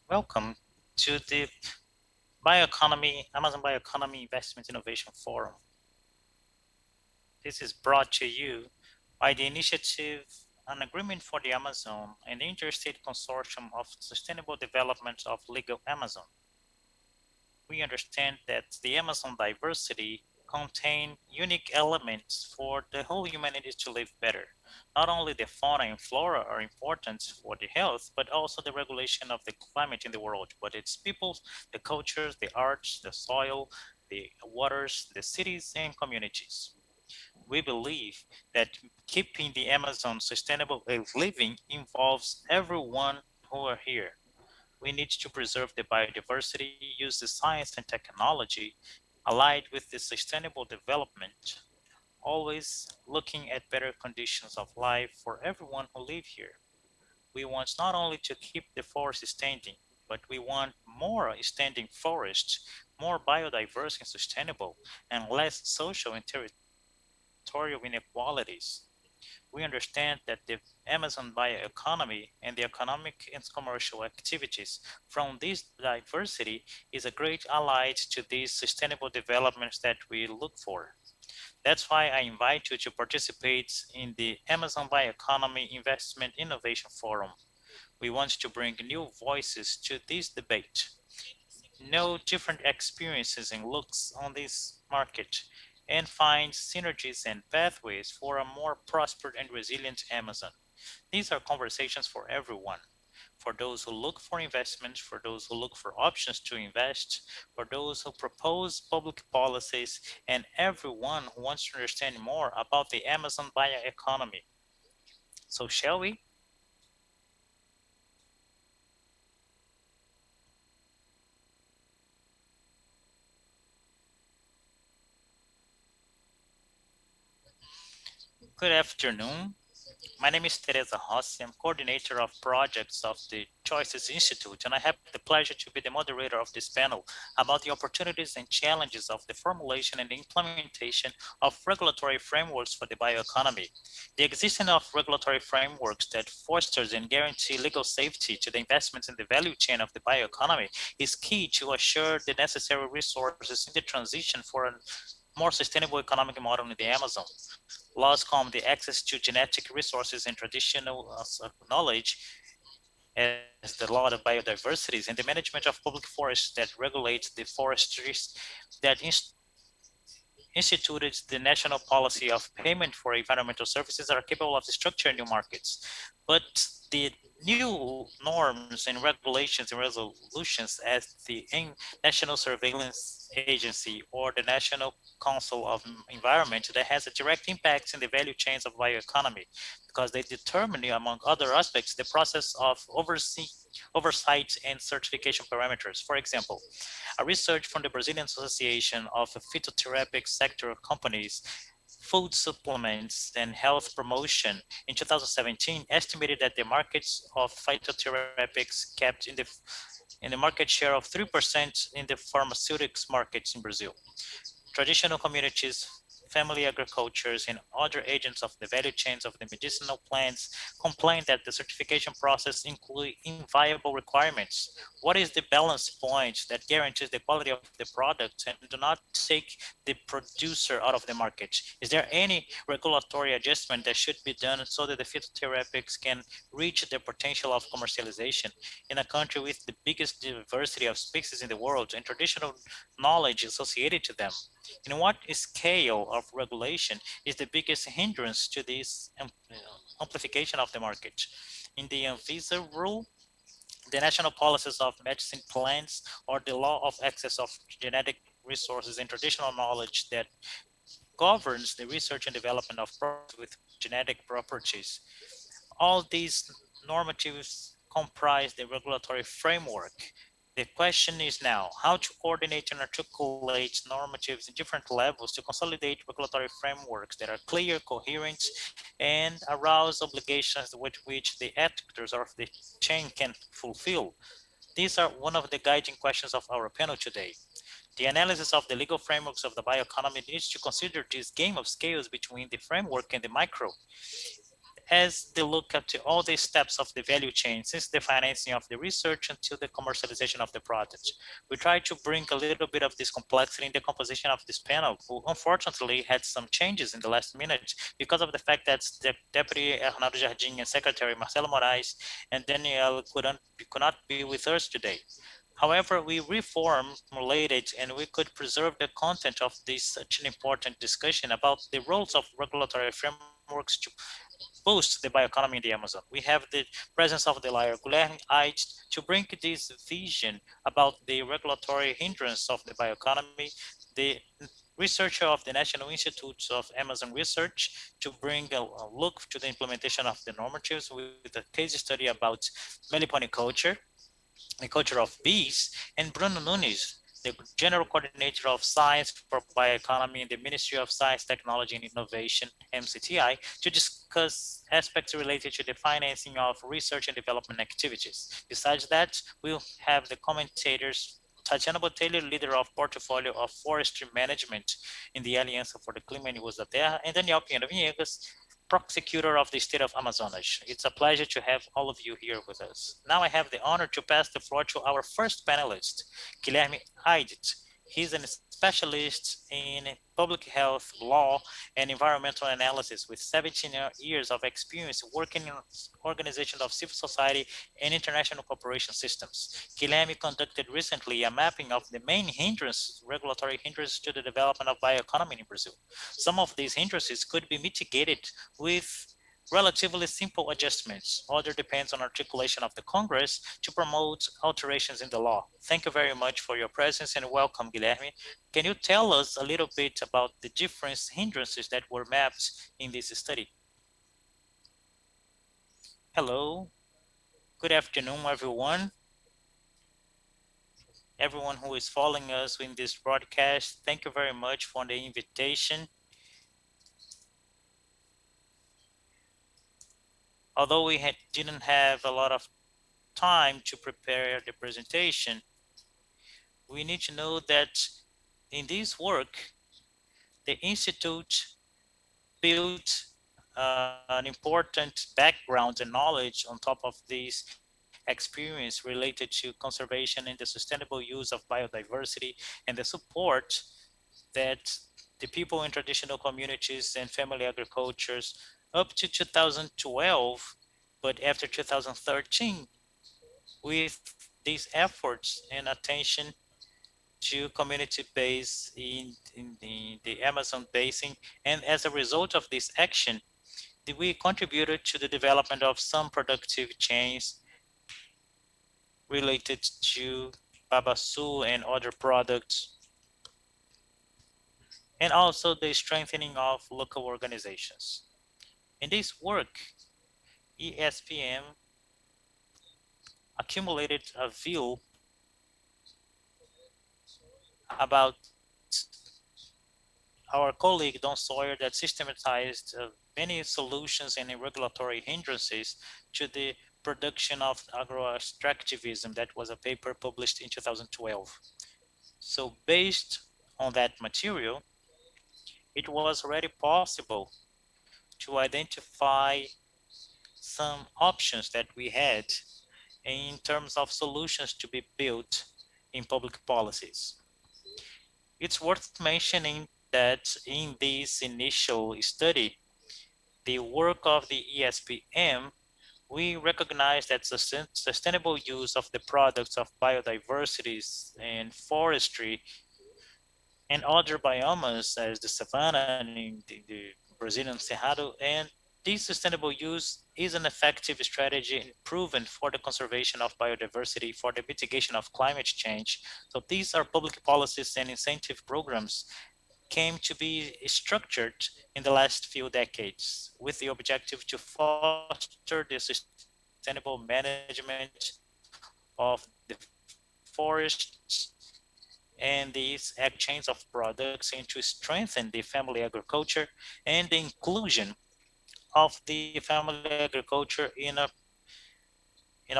Welcome to the Bioeconomy, Amazon Bioeconomy Investment Innovation Forum. This is brought to you by the initiative An Agreement for the Amazon and the Interstate Consortium of Sustainable Development of Legal Amazon. We understand that the Amazon diversity contain unique elements for the whole humanity to live better. Not only the fauna and flora are important for the health, but also the regulation of the climate in the world, but its people, the cultures, the arts, the soil, the waters, the cities and communities. We believe that keeping the Amazon sustainable living involves everyone who are here. We need to preserve the biodiversity, use the science and technology allied with the sustainable development, always looking at better conditions of life for everyone who live here. We want not only to keep the forest standing, but we want more standing forests, more biodiverse and sustainable, and less social and territorial inequalities. We understand that the Amazon bioeconomy and the economic and commercial activities from this diversity is a great ally to these sustainable developments that we look for. That's why I invite you to participate in the Amazon Bioeconomy Investment Innovation Forum. We want to bring new voices to this debate, know different experiences and looks on this market, and find synergies and pathways for a more prosperous and resilient Amazon. These are conversations for everyone. For those who look for investments, for those who look for options to invest, for those who propose public policies, and everyone who wants to understand more about the Amazon bioeconomy. So shall we? Good afternoon. My name is Teresa Rossi. I'm coordinator of projects of the Choices Institute, and I have the pleasure to be the moderator of this panel about the opportunities and challenges of the formulation and implementation of regulatory frameworks for the bioeconomy. The existence of regulatory frameworks that fosters and guarantee legal safety to the investments in the value chain of the bioeconomy is key to assure the necessary resources in the transition for a more sustainable economic model in the Amazon. Laws come the access to genetic resources and traditional knowledge as the law of biodiversity and the management of public forests that regulates the forestries that instituted the national policy of payment for environmental services are capable of structuring new markets. But the new norms and regulations and resolutions as the National Surveillance Agency or the National Council of Environment that has a direct impact in the value chains of bioeconomy because they determine, among other aspects, the process of oversight and certification parameters. For example, a research from the Brazilian Association of Phytotherapeutic Sector Companies, Food Supplements and Health Promotion in 2017 estimated that the markets of phytotherapeutics kept in the market share of 3% in the pharmaceutics markets in Brazil. Traditional communities, family agricultures, and other agents of the value chains of the medicinal plants complain that the certification process includes inviable requirements. What is the balance point that guarantees the quality of the product and do not take the producer out of the market? Is there any regulatory adjustment that should be done so that the phytotherapeutics can reach the potential of commercialization in a country with the biggest diversity of species in the world and traditional knowledge associated to them? In what scale of regulation is the biggest hindrance to this amplification of the market? In the Anvisa rule, the national policies of medicine plans, or the law of access of genetic resources and traditional knowledge that governs the research and development of products with genetic properties. All these normatives comprise the regulatory framework. The question is now how to coordinate and articulate normatives in different levels to consolidate regulatory frameworks that are clear, coherent, and arouse obligations with which the actors of the chain can fulfill. These are one of the guiding questions of our panel today. The analysis of the legal frameworks of the bioeconomy needs to consider this game of scales between the framework and the micro as they look at all the steps of the value chain, since the financing of the research until the commercialization of the product. We try to bring a little bit of this complexity in the composition of this panel, who unfortunately had some changes in the last minute because of the fact that the Deputy Arnaldo Jardim and Secretary Marcelo Moraes and Danielle could not be with us today. However, we reformulated and we could preserve the content of this such an important discussion about the roles of regulatory frameworks to boost the bioeconomy in the Amazon. We have the presence of the lawyer Guilherme Eidt to bring this vision about the regulatory hindrance of the bioeconomy, the researcher of the National Institute of Amazon Research to bring a look to the implementation of the normatives with a case study about meliponiculture, the culture of bees, and Bruno Nunes, the General Coordinator of Science for Bioeconomy in the Ministry of Science, Technology and Innovation, MCTI, to discuss aspects related to the financing of research and development activities. Besides that, we'll have the commentators Tatiana Botelho, leader of portfolio of forestry management in the Aliança for the Clima e Uso da Terra, and Daniel Pinheiro Viegas, prosecutor of the state of Amazonas. It's a pleasure to have all of you here with us. Now I have the honor to pass the floor to our first panelist, Guilherme Eidt. He's a specialist in public health, law, and environmental analysis with 17 years of experience working in organizations of civil society and international cooperation systems. Guilherme conducted recently a mapping of the main regulatory hindrances to the development of bioeconomy in Brazil. Some of these hindrances could be mitigated with relatively simple adjustments. Other depends on articulation of the Congress to promote alterations in the law. Thank you very much for your presence and welcome, Guilherme. Can you tell us a little bit about the different hindrances that were mapped in this study? Hello, good afternoon, everyone. Everyone who is following us in this broadcast, thank you very much for the invitation. Although we didn't have a lot of time to prepare the presentation, we need to know that in this work, the Institute built an important background and knowledge on top of this experience related to conservation and the sustainable use of biodiversity and the support that the people in traditional communities and family agricultures up to 2012, but after 2013, with these efforts and attention, to community base in the Amazon basin. And as a result of this action, we contributed to the development of some productive chains related to babasu and other products, and also the strengthening of local organizations. In this work, ESPM accumulated a view about our colleague Don Sawyer that systematized many solutions and regulatory hindrances to the production of agro-extractivism. That was a paper published in 2012. So based on that material, it was already possible to identify some options that we had in terms of solutions to be built in public policies. It's worth mentioning that in this initial study, the work of the ESPM, we recognize that sustainable use of the products of biodiversities and forestry and other biomes as the savanna and the Brazilian Cerrado, and this sustainable use is an effective strategy and proven for the conservation of biodiversity, for the mitigation of climate change. So these are public policies and incentive programs came to be structured in the last few decades with the objective to foster the sustainable management of the forests and these ag chains of products, and to strengthen the family agriculture and the inclusion of the family agriculture in a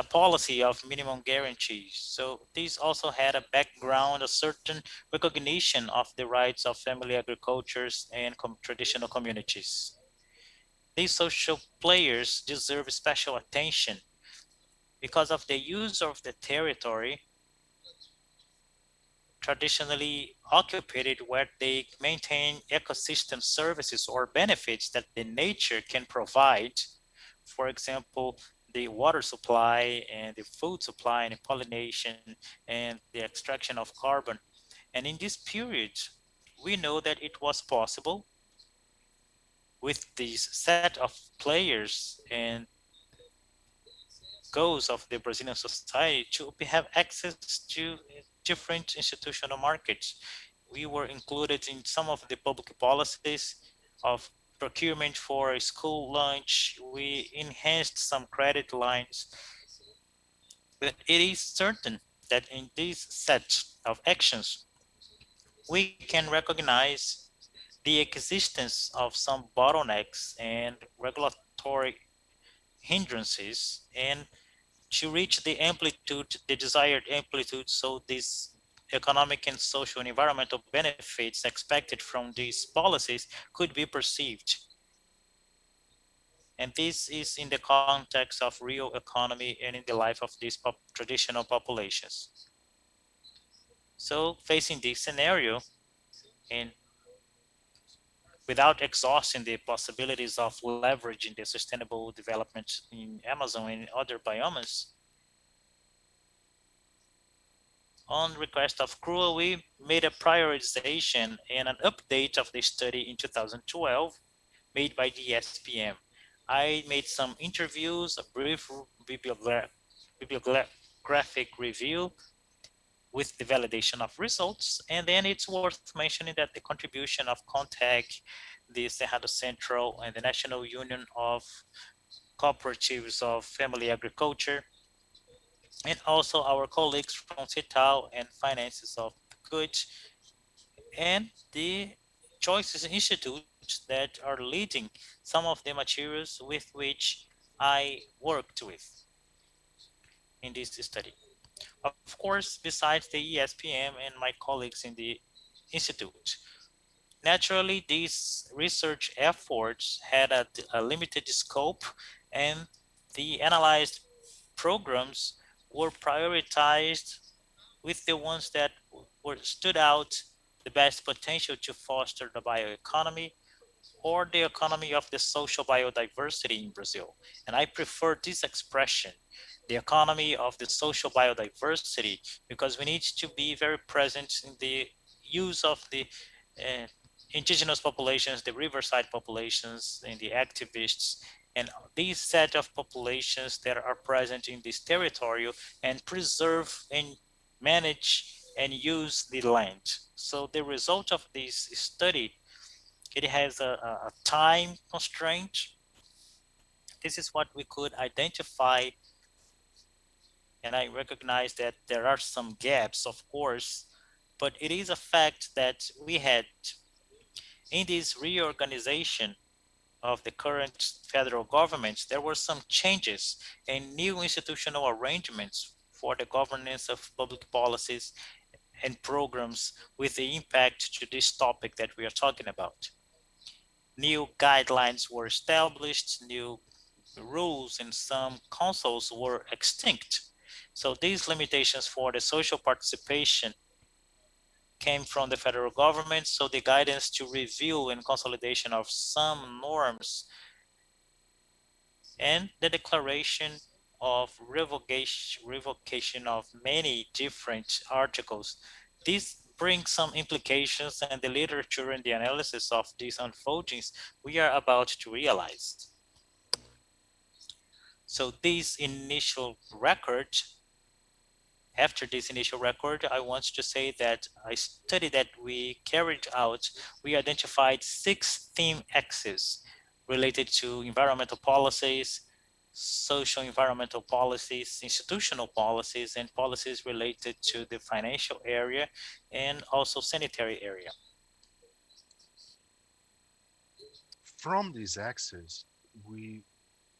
policy of minimum guarantees. So these also had a background, a certain recognition of the rights of family agricultures and traditional communities. These social players deserve special attention because of the use of the territory traditionally occupied where they maintain ecosystem services or benefits that the nature can provide. For example, the water supply and the food supply and the pollination and the extraction of carbon. And in this period, we know that it was possible with this set of players and goals of the Brazilian society to have access to different institutional markets. We were included in some of the public policies of procurement for a school lunch. We enhanced some credit lines. But it is certain that in this set of actions, we can recognize the existence of some bottlenecks and regulatory hindrances, and to reach the amplitude, the desired amplitude, so these economic and social and environmental benefits expected from these policies could be perceived. And this is in the context of real economy and in the life of these traditional populations. So facing this scenario, and without exhausting the possibilities of leveraging the sustainable development in Amazon and other biomes, on request of CLUA, we made a prioritization and an update of the study in 2012 made by the SPM. I made some interviews, a brief bibliographic review with the validation of results, and then it's worth mentioning that the contribution of CONTAG, the Cerrado Central, and the National Union of Cooperatives of Family Agriculture, and also our colleagues from CETAL and Finances of Good, and the Choices Institutes that are leading some of the materials with which I worked with in this study. Of course, besides the ESPM and my colleagues in the Institute. Naturally, these research efforts had a limited scope, and the analyzed programs were prioritized with the ones that stood out the best potential to foster the bioeconomy or the economy of the social biodiversity in Brazil. And I prefer this expression the economy of the social biodiversity, because we need to be very present in the use of the indigenous populations, the riverside populations, and the activists, and these set of populations that are present in this territory, and preserve and manage and use the land. So the result of this study, it has a time constraint. This is what we could identify, and I recognize that there are some gaps, of course, but it is a fact that we had, in this reorganization of the current federal government, there were some changes and new institutional arrangements for the governance of public policies and programs with the impact to this topic that we are talking about. New guidelines were established, new rules in some councils were extinct. So these limitations for the social participation came from the federal government. So the guidance to review and consolidation of some norms and the declaration of revocation of many different articles. This brings some implications, and the literature and the analysis of these unfoldings we are about to realize. So this initial record, after this initial record, I want to say that a study that we carried out, we identified 6 theme axes related to environmental policies, social environmental policies, institutional policies, and policies related to the financial area and also sanitary area. From these axes, we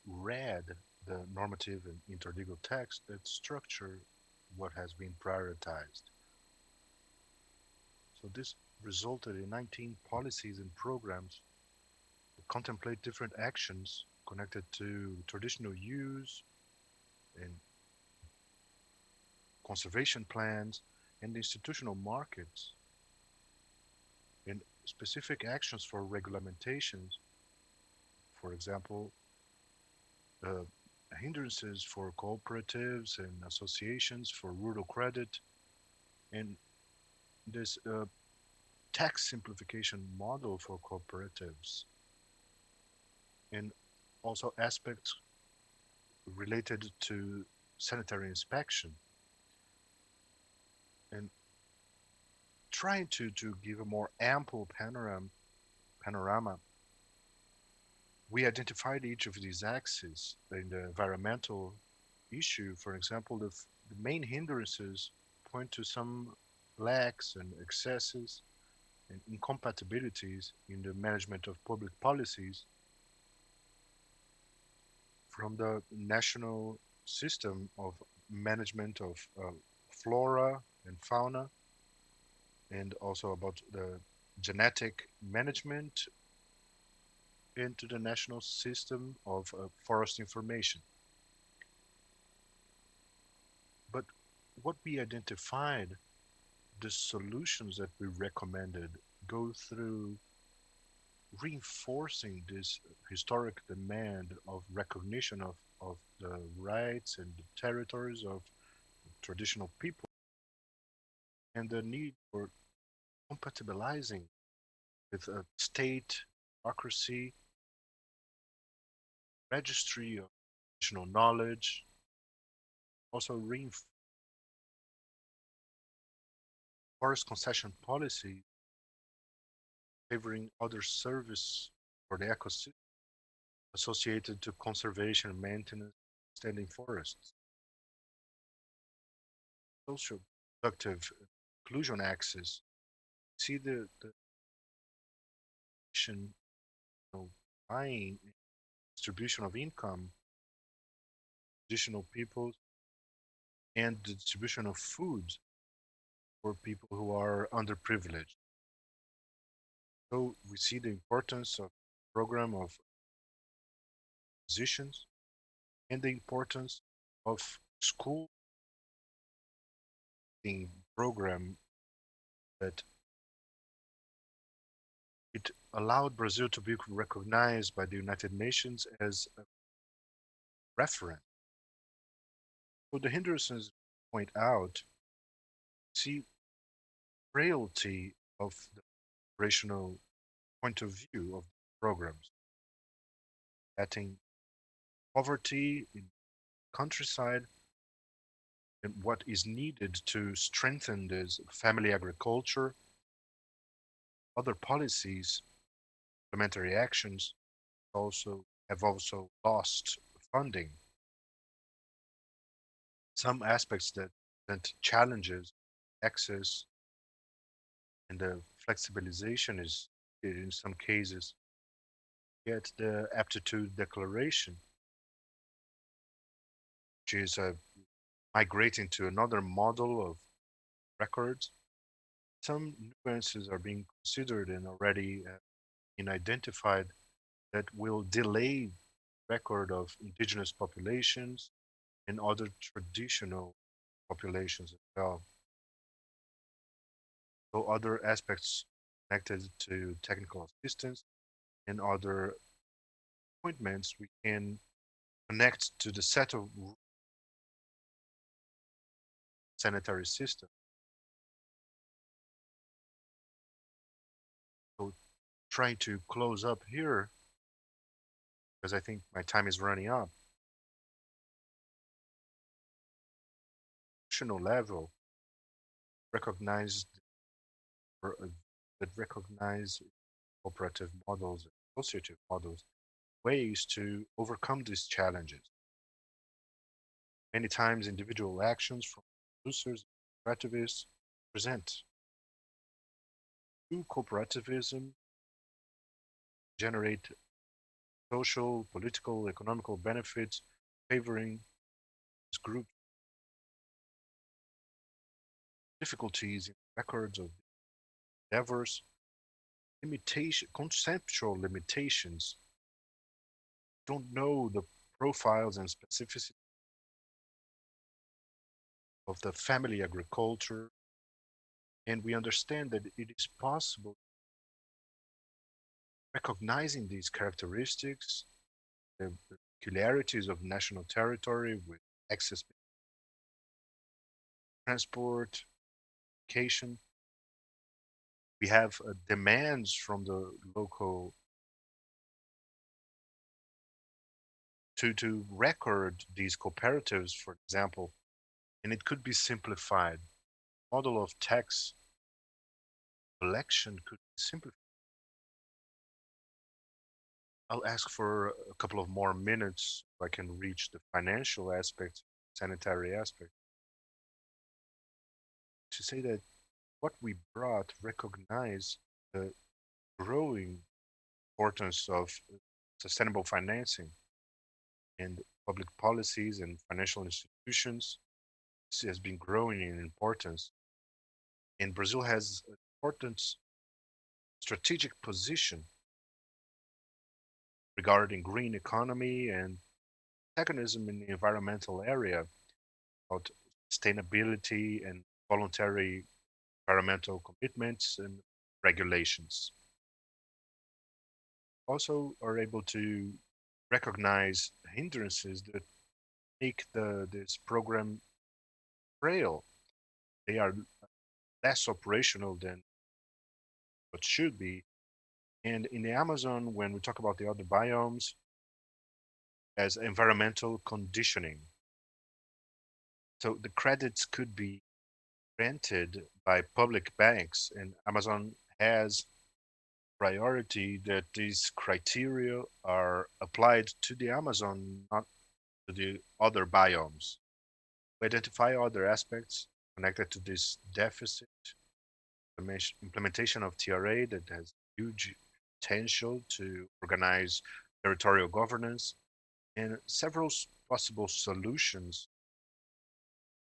read the normative and interlegal text that structure what has been prioritized. So this resulted in 19 policies and programs that contemplate different actions connected to traditional use and conservation plans and institutional markets, and specific actions for regulamentations, for example, hindrances for cooperatives and associations for rural credit, and this tax simplification model for cooperatives, and also aspects related to sanitary inspection, and trying to give a more ample panorama. We identified each of these axes in the environmental issue. For example, the main hindrances point to some lacks and excesses and incompatibilities in the management of public policies from the national system of management of flora and fauna, and also about the genetic management into the national system of forest information. But what we identified, the solutions that we recommended go through reinforcing this historic demand of recognition of the rights and the territories of traditional people, and the need for compatibilizing with a state bureaucracy, registry of traditional knowledge, also reinforce forest concession policy favoring other service for the ecosystem associated to conservation and maintenance of standing forests. Social productive inclusion axis, see the you know, buying distribution of income, additional people, and the distribution of food for people who are underprivileged. So we see the importance of program of physicians and the importance of school program that it allowed Brazil to be recognized by the United Nations as a reference So the hindrances point out, see frailty of the operational point of view of programs, adding poverty in countryside and what is needed to strengthen this family agriculture, other policies, implementary actions also have also lost funding. Some aspects that present challenges, access, and the flexibilization is in some cases, yet the aptitude declaration, which is migrating to another model of records. Some nuances are being considered and already been identified that will delay record of indigenous populations and other traditional populations as well. So other aspects connected to technical assistance and other appointments we can connect to the set of sanitary system. So trying to close up here because I think my time is running up. National level recognized or, that recognize cooperative models, associative models, ways to overcome these challenges. Many times, individual actions from producers and cooperativists present. Through cooperativism, generate social, political, economical benefits favoring this group. Difficulties in records of endeavors, conceptual limitations, don't know the profiles and specificities of the family agriculture, and we understand that it is possible recognizing these characteristics, the peculiarities of national territory with access, transport, education. We have demands from the local to record these cooperatives, for example, and it could be simplified. Model of tax collection could be simplified. I'll ask for a couple of more minutes so I can reach the financial aspects, sanitary aspect, to say that what we brought recognize the growing importance of sustainable financing and public policies and financial institutions. This has been growing in importance. And Brazil has an important strategic position regarding green economy and mechanism in the environmental area about sustainability and voluntary environmental commitments and regulations. Also are able to recognize hindrances that make this program frail. They are less operational than what should be. And in the Amazon, when we talk about the other biomes, as environmental conditioning. So the credits could be granted by public banks, and Amazon has priority that these criteria are applied to the Amazon, not to the other biomes. We identify other aspects connected to this deficit implementation of TRA that has huge potential to organize territorial governance and several possible solutions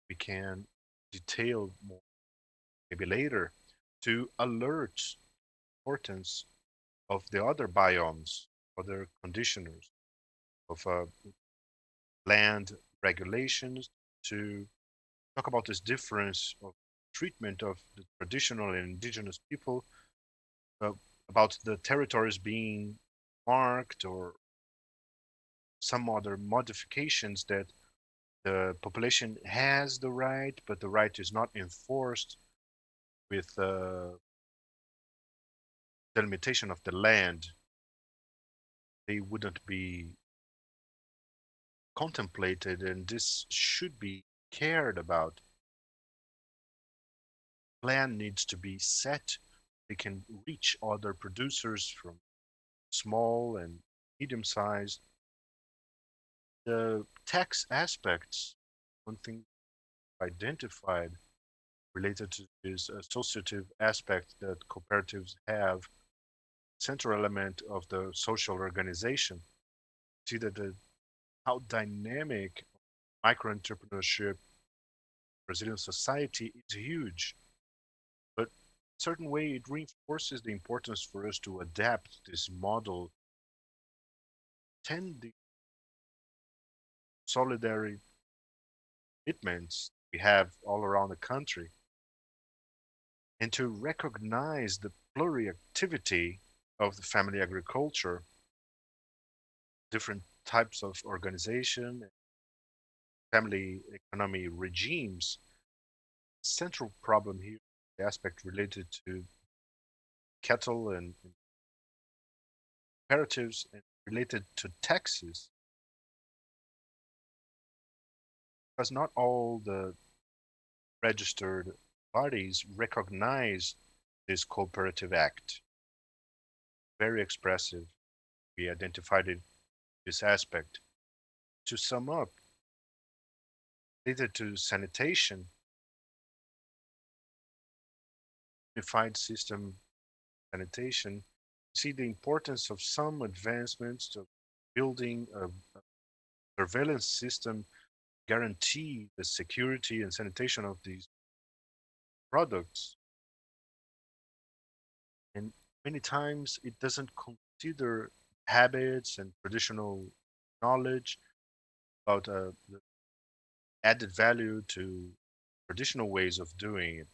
we can detail more maybe later to alert importance of the other biomes, other conditioners of land regulations to talk about this difference of treatment of the traditional and indigenous people, uh, about the territories being marked or some other modifications that The population has the right, but the right is not enforced with the delimitation of the land. They wouldn't be contemplated, and this should be cared about. Plan needs to be set. They can reach other producers from small and medium sized. The tax aspects, one thing identified related to this associative aspect that cooperatives have, central element of the social organization. See that how dynamic micro entrepreneurship Brazilian society is huge, but certain way it reinforces the importance for us to adapt this model, tend the solidarity commitments we have all around the country, and to recognize the pluriactivity of the family agriculture, different types of organization, family economy regimes. Central problem here, the aspect related to cattle and imperatives and related to taxes, because not all the registered parties recognize this cooperative act. Very expressive. We identified it, this aspect. To sum up, related to sanitation, unified system sanitation, see the importance of some advancements to building a surveillance system guarantee the security and sanitation of these products. And many times it doesn't consider habits and traditional knowledge about the added value to traditional ways of doing it.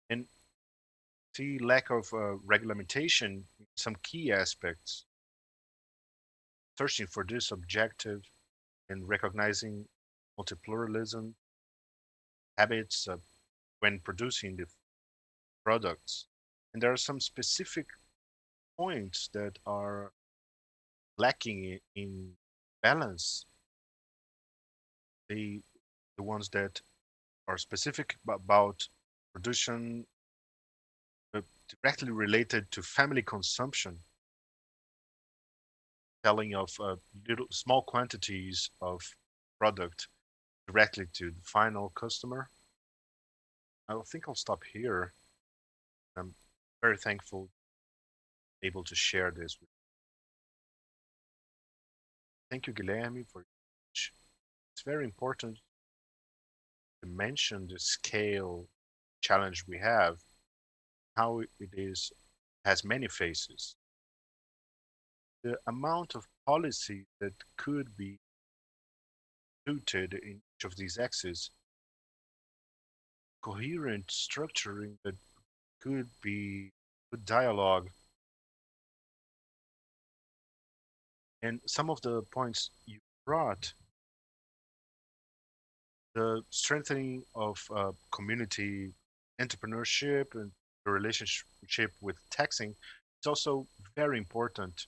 And see lack of regulation in some key aspects, searching for this objective and recognizing multipluralism habits when producing the products. And there are some specific points that are lacking in balance. The the ones that are specific about production directly related to family consumption, selling of little small quantities of product directly to the final customer. I think I'll stop here. I'm very thankful able to share this with you. Thank you, Guilherme, for it's very important to mention the scale challenge we have, how it is has many faces. The amount of policy that could be suited in each of these axes, coherent structuring that could be good dialogue, and some of the points you brought, the strengthening of community entrepreneurship and the relationship with taxing is also very important.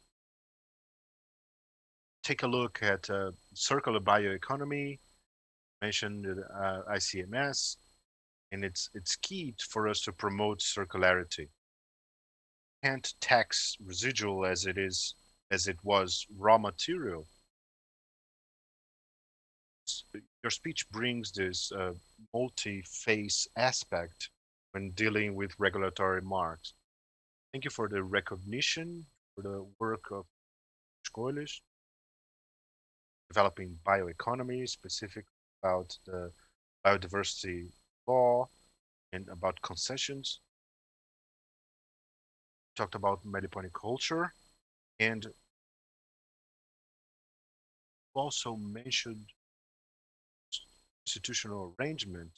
Take a look at circular bioeconomy, mentioned ICMS, and it's key for us to promote circularity. Can't tax residual as it was raw material. Your speech brings this multi-phase aspect when dealing with regulatory marks. Thank you for the recognition for the work of Escolhas, developing bioeconomy, specific about the biodiversity law and about concessions. Talked about meliponiculture, and also mentioned institutional arrangement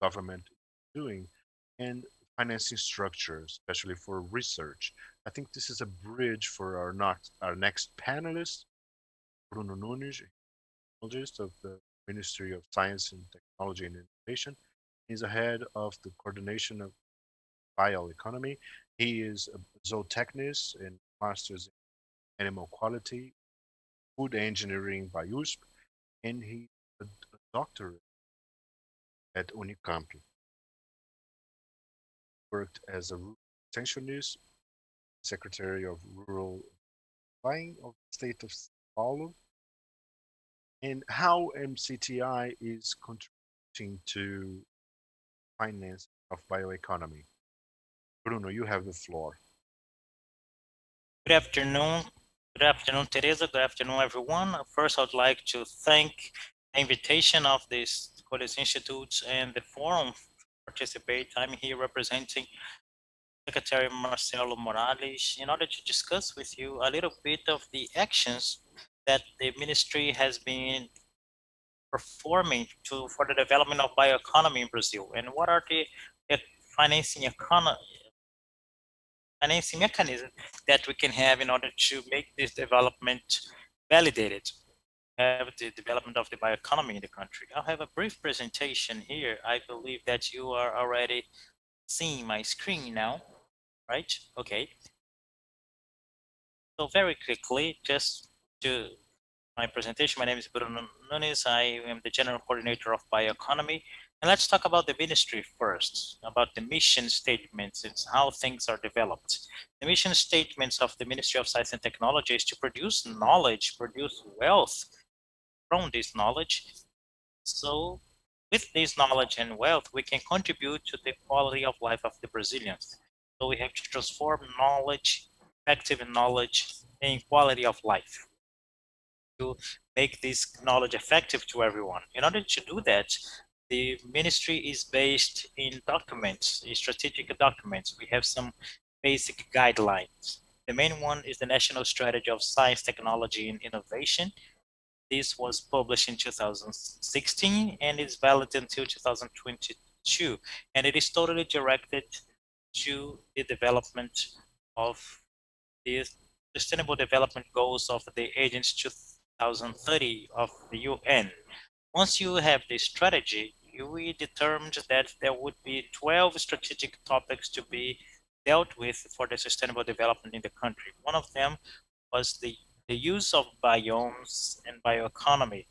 government doing and financing structure, especially for research. I think this is a bridge for our next panelist, Bruno Nunes, of the Ministry of Science and Technology and Innovation. He's the head of the coordination of bioeconomy. He is a zootechnist and master's in animal quality, food engineering by USP, and he's a doctorate at Unicamp. Worked as a extensionist, secretary of rural line of the state of São Paulo, and how MCTI is contributing to finance of bioeconomy. Bruno, you have the floor. Good afternoon. Good afternoon, Teresa. Good afternoon, everyone. First, I'd like to thank the invitation of this College Institute and the forum to participate. I'm here representing Secretary Marcelo Morales in order to discuss with you a little bit of the actions that the ministry has been performing for the development of bioeconomy in Brazil, and what are the financing mechanism that we can have in order to make this development validated, have the development of the bioeconomy in the country. I'll have a brief presentation here. I believe that you are already seeing my screen now, right? Okay. So very quickly, just to my presentation, my name is Bruno Nunes. I am the General Coordinator of Bioeconomy. And let's talk about the ministry first, about the mission statements and how things are developed. The mission statements of the Ministry of Science and Technology is to produce knowledge, produce wealth from this knowledge. So with this knowledge and wealth, we can contribute to the quality of life of the Brazilians. So we have to transform knowledge, effective knowledge, and quality of life to make this knowledge effective to everyone. In order to do that, the ministry is based in documents, in strategic documents. We have some basic guidelines. The main one is the National Strategy of Science, Technology, and Innovation. This was published in 2016 and is valid until 2022. And it is totally directed to the development of the Sustainable Development Goals of the Agents 2030 of the UN. Once you have this strategy, we determined that there would be 12 strategic topics to be dealt with for the sustainable development in the country. One of them was the use of biomes and bioeconomy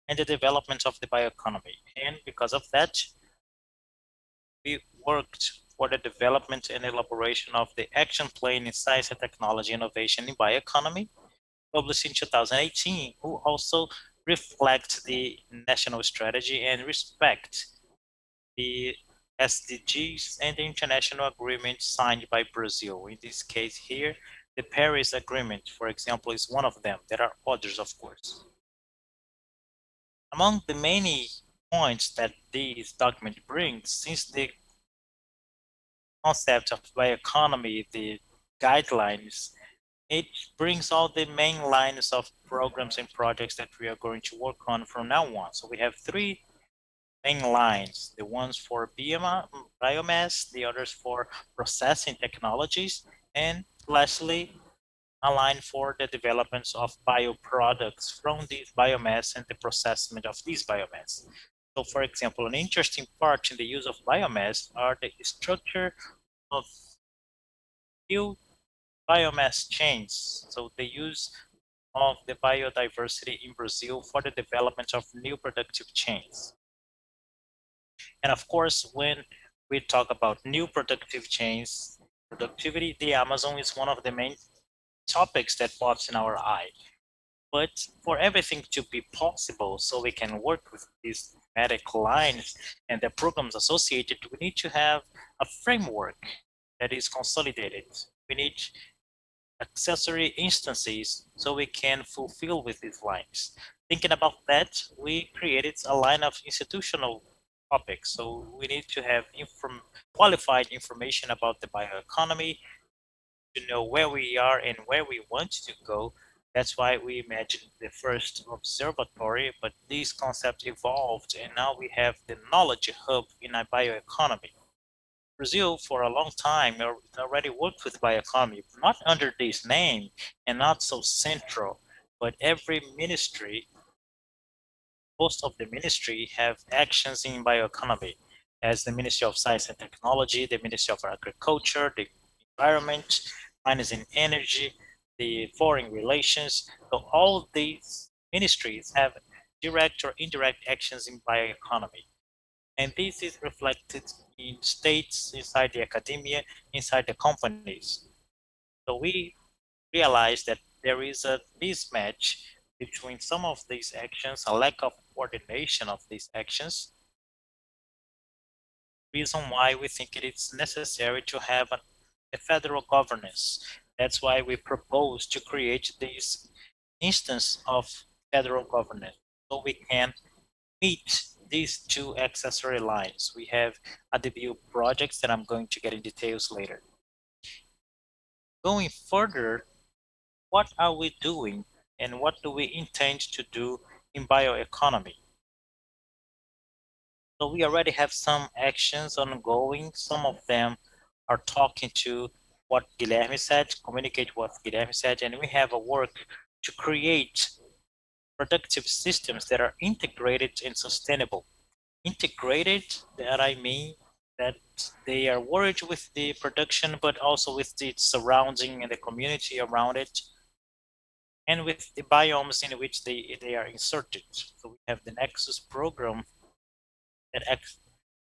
and the development of the bioeconomy. And because of that, we worked for the development and elaboration of the action plan in science and technology innovation in bioeconomy, published in 2018, who also reflect the national strategy and respect the SDGs and the international agreements signed by Brazil. In this case here, the Paris Agreement, for example, is one of them. There are others, of course. Among the many points that this document brings, since the concept of bioeconomy, the guidelines, it brings all the main lines of programs and projects that we are going to work on from now on. So we have three main lines, the ones for biomass, the others for processing technologies, and lastly, a line for the developments of bioproducts from this biomass and the processment of this biomass. So for example, an interesting part in the use of biomass are the structure of new biomass chains. So the use of the biodiversity in Brazil for the development of new productive chains. And of course, when we talk about new productive chains, productivity, the Amazon is one of the main topics that pops in our eye. But for everything to be possible, so we can work with these thematic lines and the programs associated, we need to have a framework that is consolidated. We need accessory instances so we can fulfill with these lines. Thinking about that, we created a line of institutional topics. So we need to have qualified information about the bioeconomy to know where we are and where we want to go. That's why we imagined the first observatory, but this concept evolved and now we have the knowledge hub in a bioeconomy. Brazil, for a long time, already worked with bioeconomy, not under this name and not so central, but every ministry most of the ministry have actions in bioeconomy, as the Ministry of Science and Technology, the Ministry of Agriculture, the Environment, Mines and Energy, the Foreign Relations. So all these ministries have direct or indirect actions in bioeconomy. And this is reflected in states, inside the academia, inside the companies. So we realize that there is a mismatch between some of these actions, a lack of coordination of these actions. Reason why we think it is necessary to have a federal governance. That's why we propose to create this instance of federal governance, so we can meet these two accessory lines. We have ADBU projects that I'm going to get in details later. Going further, what are we doing and what do we intend to do in bioeconomy? So we already have some actions ongoing. Some of them are talking to what Guilherme said, communicate what Guilherme said, and we have a work to create productive systems that are integrated and sustainable. Integrated, that I mean that they are worried with the production, but also with the surrounding and the community around it, and with the biomes in which they are inserted. So we have the Nexus program that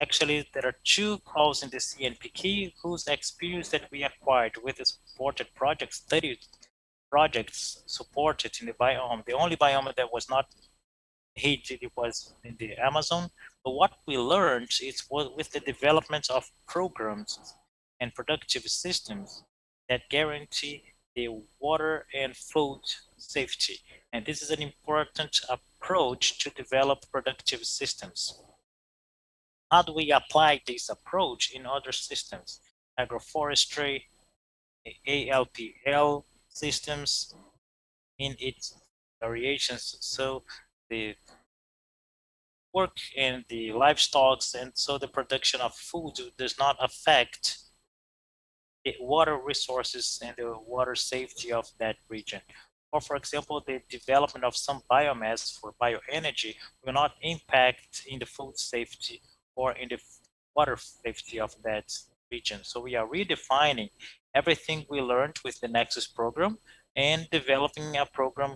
actually there are two calls in the CNPq whose experience that we acquired with the supported projects, 30 projects supported in the biome. The only biome that was not hit it was in the Amazon. But what we learned is with the development of programs and productive systems that guarantee the water and food safety. And this is an important approach to develop productive systems. How do we apply this approach in other systems? Agroforestry, ALPL systems in its variations. So the work in the livestock, and so the production of food does not affect the water resources and the water safety of that region. Or for example, the development of some biomass for bioenergy will not impact in the food safety or in the water safety of that region. So we are redefining everything we learned with the Nexus program and developing a program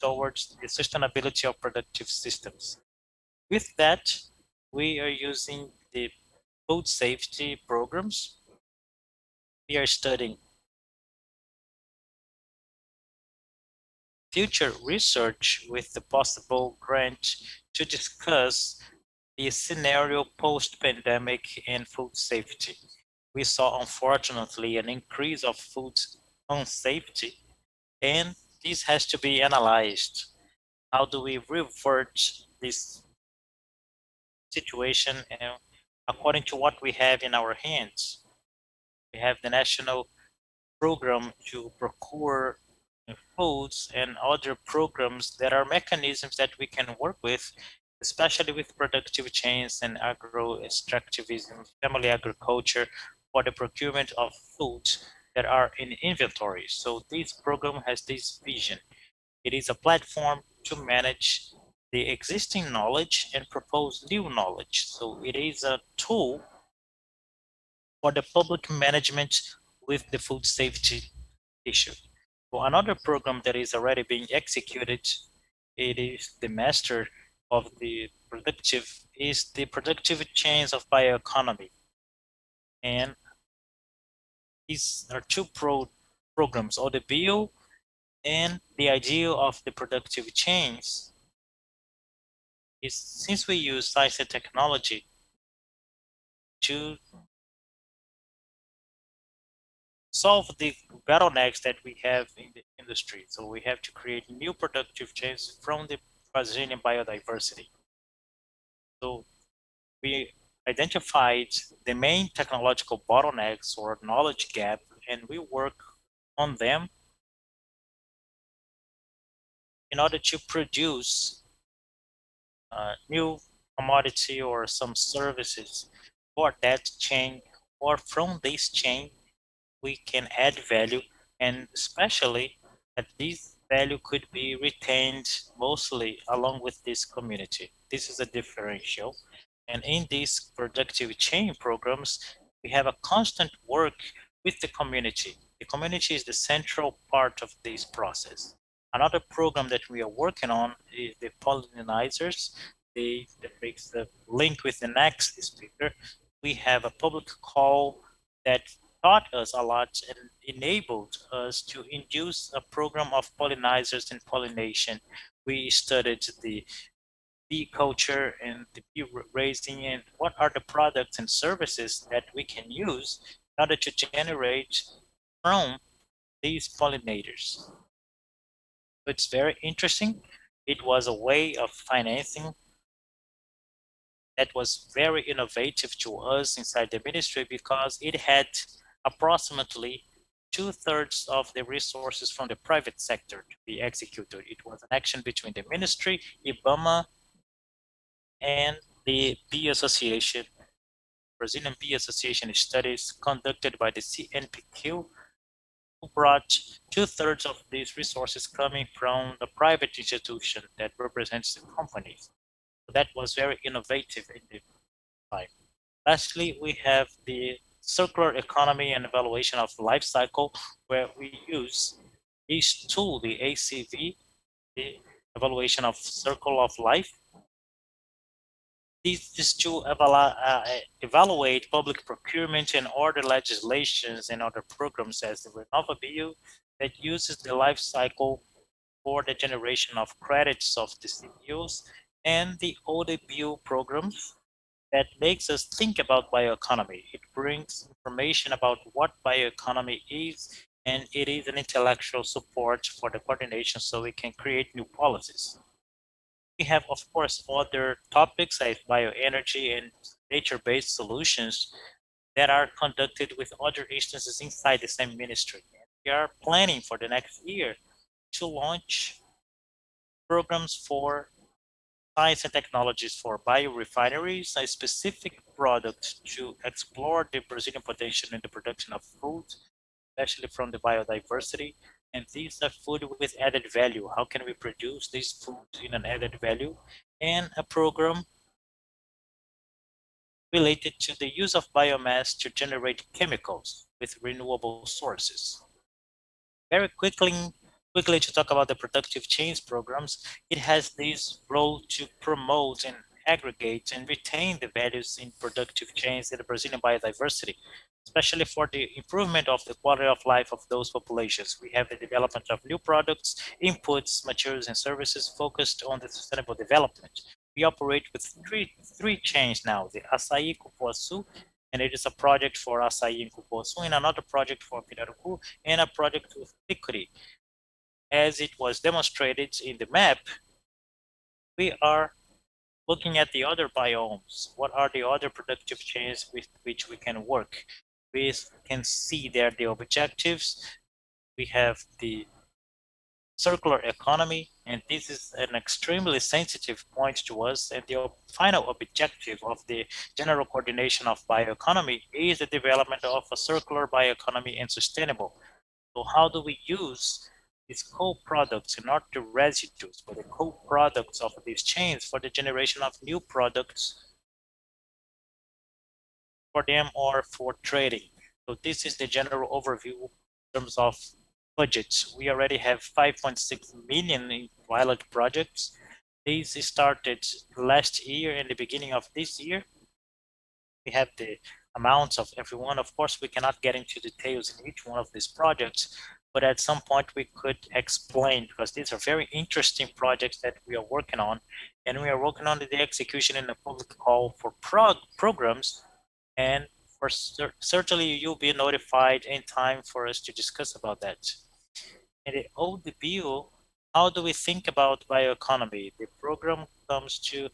towards the sustainability of productive systems. With that, we are using the food safety programs. We are studying future research with the possible grant to discuss the scenario post-pandemic in food safety. We saw, unfortunately, an increase of food unsafety, and this has to be analyzed. How do we revert this situation according to what we have in our hands? We have the national program to procure foods and other programs that are mechanisms that we can work with, especially with productive chains and agro-extractivism, family agriculture, for the procurement of foods that are in inventory. So this program has this vision. It is a platform to manage the existing knowledge and propose new knowledge. So it is a tool for the public management with the food safety issue. For another program that is already being executed, it is the master of the productive chains of bioeconomy. And these are two programs, or the bio and the idea of the productive chains is, since we use science and technology to solve the bottlenecks that we have in the industry. So we have to create new productive chains from the Brazilian biodiversity. So we identified the main technological bottlenecks or knowledge gap, and we work on them in order to produce new commodity or some services for that chain, or from this chain we can add value, and especially that value could be retained mostly along with this community. This is a differential. And in these productive chain programs, we have a constant work with the community. The community is the central part of this process. Another program that we are working on is the pollinizers. That makes the link with the next speaker. We have a public call that taught us a lot and enabled us to induce a program of pollinizers and pollination. We studied the bee culture and the bee raising and what are the products and services that we can use in order to generate from these pollinators. It's very interesting. It was a way of financing that was very innovative to us inside the ministry because it had approximately 2/3 of the resources from the private sector to be executed. It was an action between the ministry, IBAMA, and the Bee Association, Brazilian Bee Association studies conducted by the CNPq, who brought 2/3 of these resources coming from the private institution that represents the companies. So that was very innovative in the time. Lastly, we have the circular economy and evaluation of the life cycle, where we use this tool, the ACV, the evaluation of circle of life. This is to evaluate public procurement and other legislations and other programs as the RenovaBio that uses the life cycle for the generation of credits of the CBOs and the ODBio programs that makes us think about bioeconomy. It brings information about what bioeconomy is, and it is an intellectual support for the coordination so we can create new policies. We have, of course, other topics like bioenergy and nature-based solutions that are conducted with other instances inside the same ministry. We are planning for the next year to launch programs for science and technologies for biorefineries, a specific product to explore the Brazilian potential in the production of food, especially from the biodiversity. And these are food with added value. How can we produce these foods in an added value? And a program related to the use of biomass to generate chemicals with renewable sources. Very quickly to talk about the productive chains programs, it has this role to promote and aggregate and retain the values in productive chains in the Brazilian biodiversity, especially for the improvement of the quality of life of those populations. We have the development of new products, inputs, materials, and services focused on the sustainable development. We operate with three chains now, the Açaí Cupuaçu, and it is a project for Açaí in Cupuaçu, and another project for Pirarucu, and a project with Ticuri. As it was demonstrated in the map, we are looking at the other biomes. What are the other productive chains with which we can work? We can see there the objectives. We have the circular economy, and this is an extremely sensitive point to us. And the final objective of the general coordination of bioeconomy is the development of a circular bioeconomy and sustainable. So how do we use these co-products, not the residues, but the co-products of these chains for the generation of new products for them or for trading? So this is the general overview in terms of budgets. We already have 5.6 million in pilot projects. These started last year and the beginning of this year. We have the amounts of everyone. Of course, we cannot get into details in each one of these projects, but at some point we could explain, because these are very interesting projects that we are working on, and we are working on the execution in the public call for programs, and for certainly you'll be notified in time for us to discuss about that. In the ODBio, how do we think about bioeconomy? The program comes to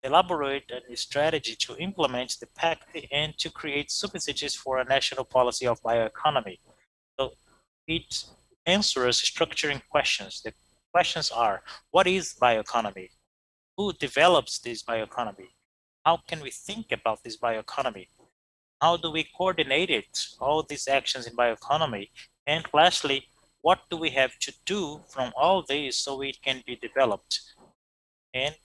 elaborate a strategy to implement the pact and to create subsidies for a national policy of bioeconomy. So it answers structuring questions. The questions are, what is bioeconomy? Who develops this bioeconomy? How can we think about this bioeconomy? How do we coordinate it, all these actions in bioeconomy? And lastly, what do we have to do from all this so it can be developed? And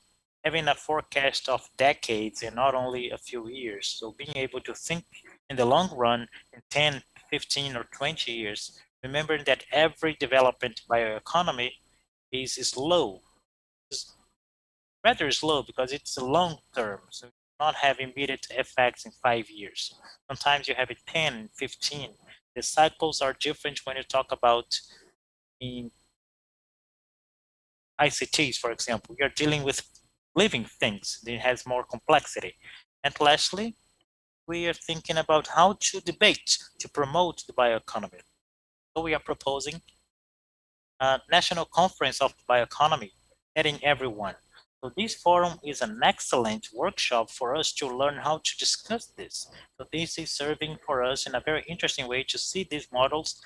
having a forecast of decades and not only a few years. So being able to think in the long run, in 10, 15, or 20 years, remembering that every development bioeconomy is slow. It's rather slow because it's a long term. So you not have immediate effects in 5 years. Sometimes you have it 10, 15. The cycles are different when you talk about in ICTs, for example. You're dealing with living things. It has more complexity. And lastly, we are thinking about how to debate to promote the bioeconomy. So we are proposing a national conference of bioeconomy, getting everyone. So this forum is an excellent workshop for us to learn how to discuss this. So this is serving for us in a very interesting way to see these models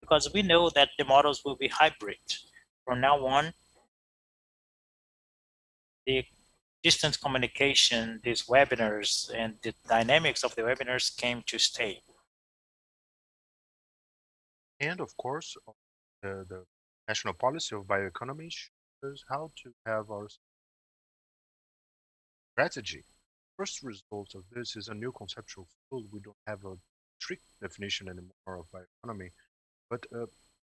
because we know that the models will be hybrid. From now on, the distance communication, these webinars, and the dynamics of the webinars came to stay. And of course, the national policy of bioeconomy shows how to have our strategy. First result of this is a new conceptual field. We don't have a strict definition anymore of bioeconomy, but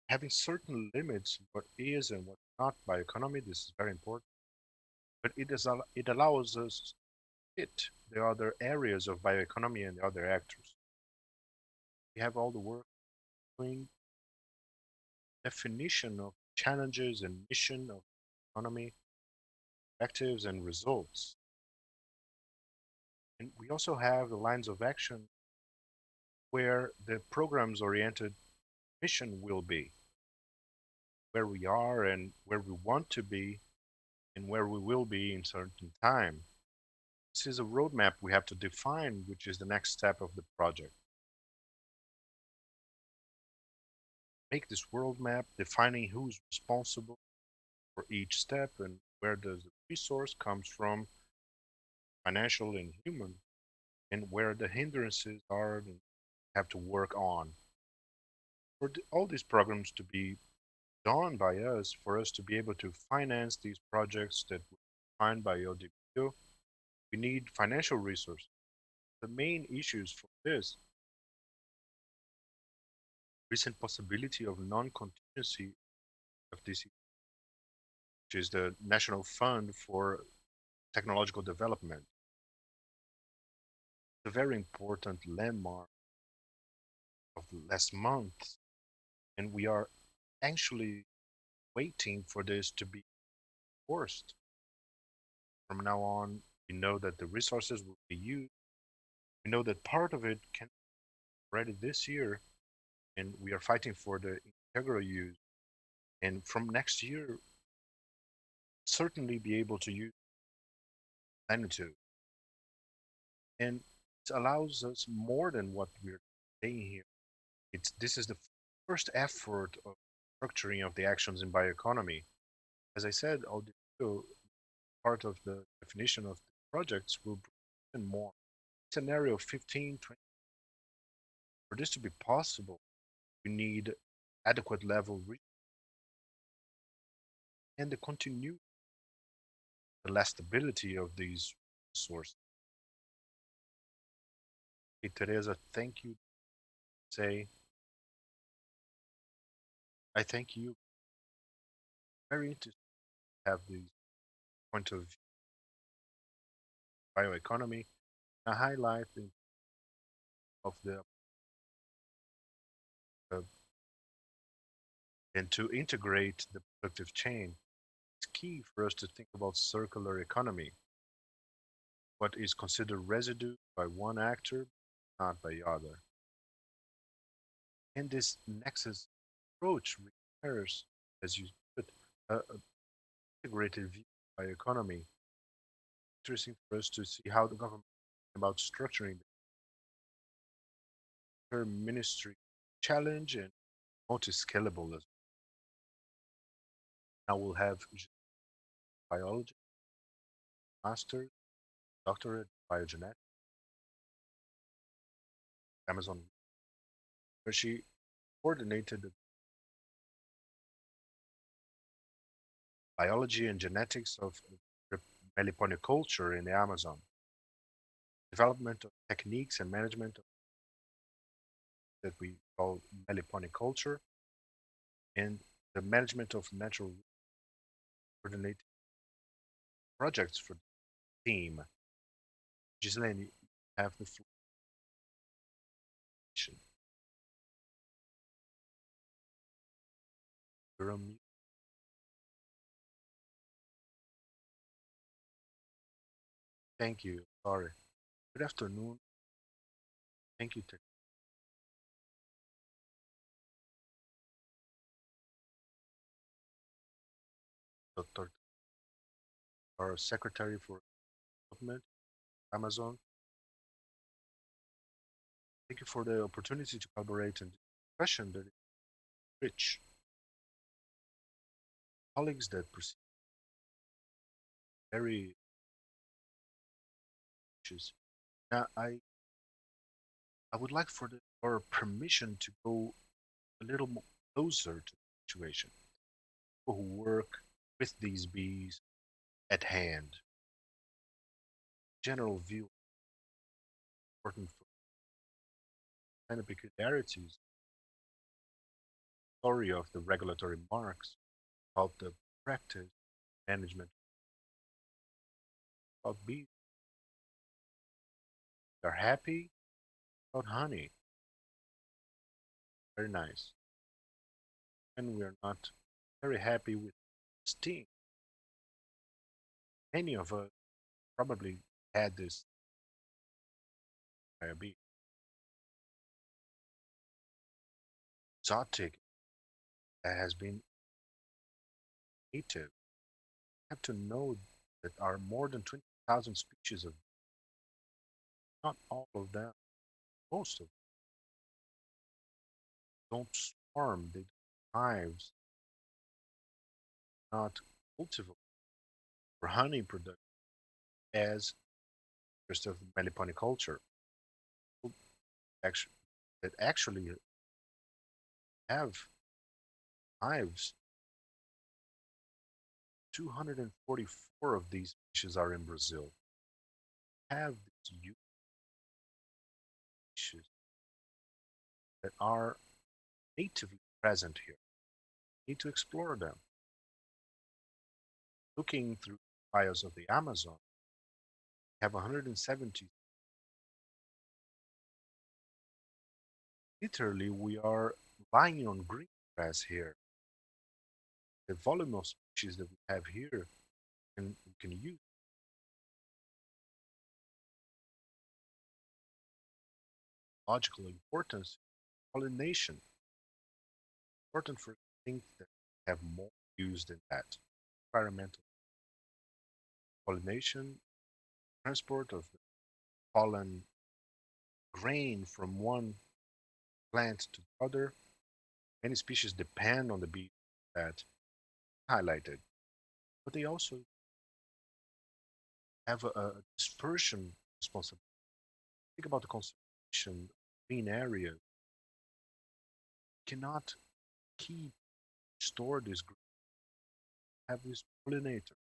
having certain limits, what is and what not bioeconomy, this is very important. But it allows us to fit the other areas of bioeconomy and the other actors. We have all the work doing definition of challenges and mission of economy, objectives and results. And we also have the lines of action where the program's oriented mission will be, where we are and where we want to be and where we will be in certain time. This is a roadmap we have to define, which is the next step of the project. Make this roadmap defining who's responsible for each step and where does the resource comes from, financial and human, and where the hindrances are and have to work on. For all these programs to be done by us, for us to be able to finance these projects that were defined by ODBO, we need financial resources. The main issues for this recent possibility of non-contingency of this, which is the National Fund for Technological Development. It's a very important landmark of the last month, and we are actually waiting for this to be enforced. From now on, we know that the resources will be used. We know that part of it can be ready this year, and we are fighting for the integral use. And from next year, certainly be able to use magnitude. And it allows us more than what we're saying here. This is the first effort of structuring of the actions in bioeconomy. As I said, audio part of the definition of the projects will bring even more. Scenario 15, 20. For this to be possible, we need adequate level and the continuity, the lastability of these resources. Hey, Teresa, thank you. Say, I thank you. Very interesting to have this point of view, bioeconomy, a highlight of the uh, and to integrate the productive chain. It's key for us to think about circular economy. What is considered residue by one actor, not by the other. And this nexus approach requires, as you put, an integrated view by economy. Interesting for us to see how the government about structuring the ministry challenge and multi-scalable as well. Now we'll have biology, master, doctorate, biogenetics, Amazon, where she coordinated biology and genetics of meliponiculture in the Amazon, development of techniques and management that we call meliponiculture, and the management of natural coordinated projects for the team. Gislene, you have the floor. You're on mute. Thank you. Sorry. Good afternoon. Thank you, Dr. Our Secretary for Development, Amazon. Thank you for the opportunity to collaborate in this discussion that is rich. Colleagues that proceed very issues. Now, I would like for our permission to go a little more closer to the situation. People who work with these bees at hand. General view important for kind of peculiarities. Story of the regulatory marks about the practice management of bees. They're happy about honey. Very nice. And we are not very happy with sting. Many of us probably had this bee. Exotic that has been native. You have to know that there are more than 20,000 species of not all of them, most of them don't swarm, they don't hives, not cultivate for honey production as just of meliponiculture. Actually, that actually have hives. 244 of these species are in Brazil. Have these unique species that are natively present here. We need to explore them. Looking through the bios of the Amazon, we have 170. Literally, we are lying on green grass here. The volume of species that we have here and we can use. Logical importance, pollination. Important for things that have more use than that. Environmental pollination, transport of the pollen grain from one plant to the other. Many species depend on the bee that highlighted, but they also have a dispersion responsibility. Think about the conservation of green areas. You cannot keep, store this green. Have this pollinator.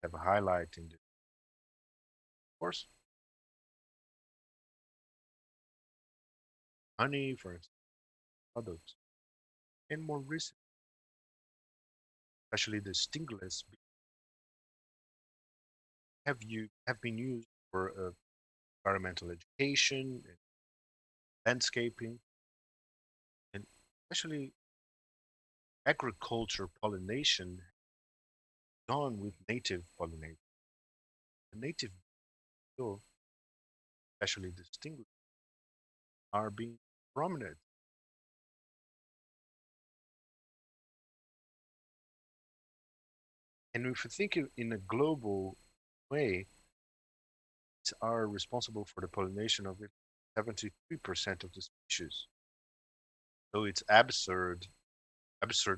Have a highlight in this. Of course, honey, for example, products, and more recent, especially the stingless bee, have been used for environmental education and landscaping, and especially agriculture pollination done with native pollinators. The native bees, especially the stingless, are being prominent. And if you think in a global way, are responsible for the pollination of 73% of the species. So it's absurdly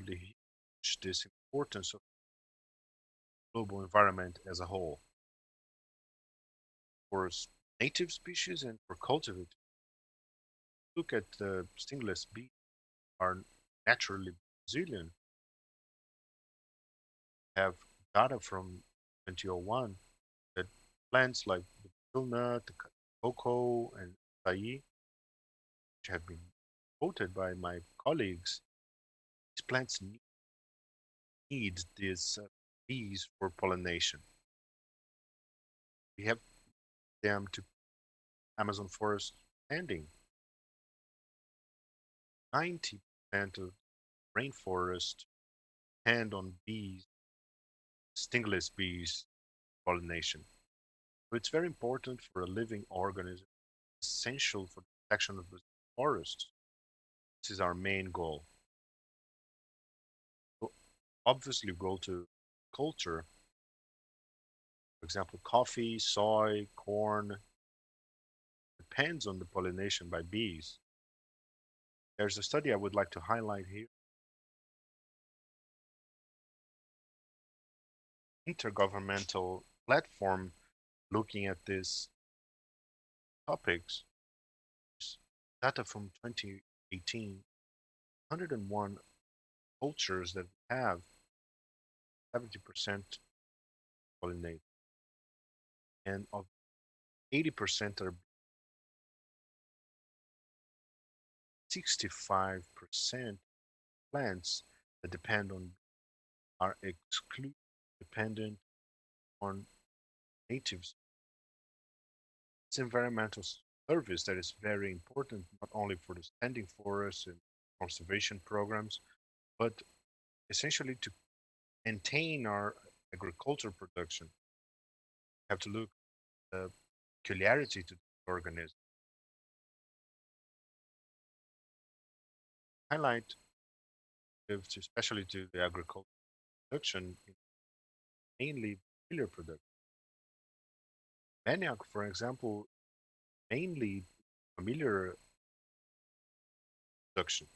huge, this importance of global environment as a whole for native species and for cultivated. Look at the stingless bees are naturally Brazilian. have data from 2001 that plants like the nut, the cocoa, and acai, which have been quoted by my colleagues, these plants need these bees for pollination. We have them to Amazon forest ending. 90% of rainforest depend on bees, stingless bees pollination. So it's very important for a living organism, essential for the protection of the forest. This is our main goal. So obviously, go to culture, for example, coffee, soy, corn, depends on the pollination by bees. There's a study I would like to highlight here. Intergovernmental platform looking at these topics. Data from 2018, 101 cultures that we have 70% pollinate, and of 80% are 65% plants that depend on are exclusively dependent on natives. It's environmental service that is very important, not only for the standing forests and conservation programs, but essentially to maintain our agricultural production. We have to look at the peculiarity to the organism. Highlight, especially to the agricultural production, mainly filler production. Manioc, for example, mainly familiar production.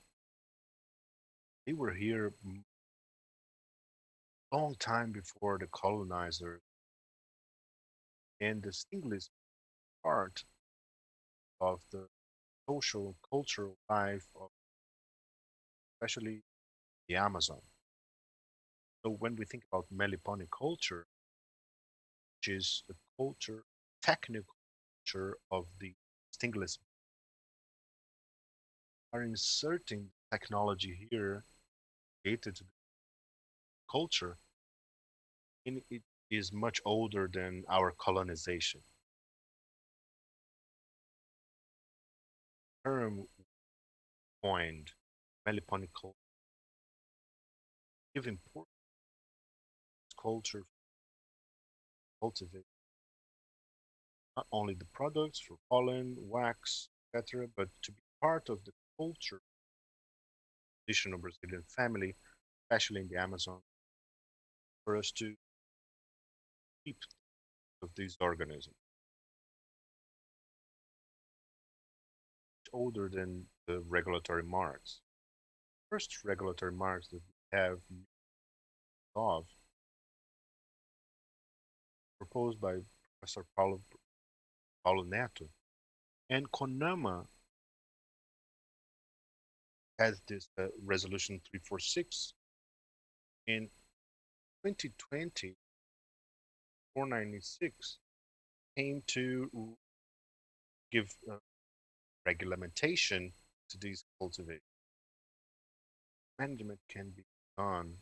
They were here long time before the colonizer, and the stingless part of the social cultural life of especially the Amazon. So when we think about Meliponic culture, which is the culture, technical culture of the stingless, are inserting technology here related to the culture, and it is much older than our colonization. Term coined Meliponic culture give importance to culture cultivate not only the products for pollen, wax, etc., but to be part of the culture traditional Brazilian family, especially in the Amazon, for us to keep of these organisms. Older than the regulatory marks. First regulatory marks that we have of proposed by Professor Paulo Neto, and CONAMA has this resolution 346 in 2020. 496 came to give regulation to these cultivators. Management can be done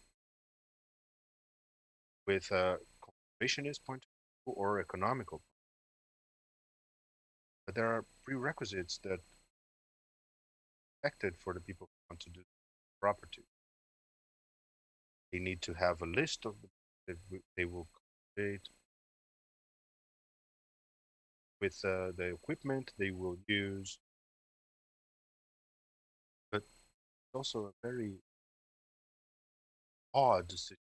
with a conservationist point of view or economical. But there are prerequisites that are expected for the people who want to do property. They need to have a list of the that they will cultivate with the equipment they will use. But it's also a very odd situation.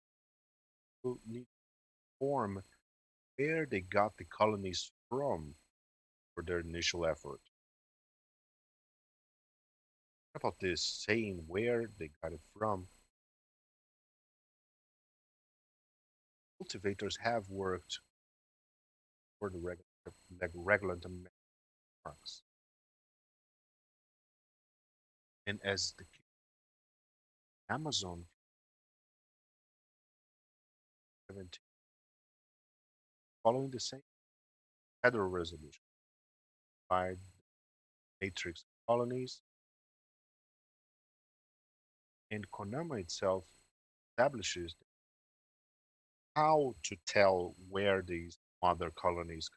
People need to form where they got the colonies from for their initial effort. What about this saying where they got it from? Cultivators have worked for the regulatory marks. And as the Amazon 17, following the same federal resolution by matrix colonies, and CONAMA itself establishes how to tell where these mother colonies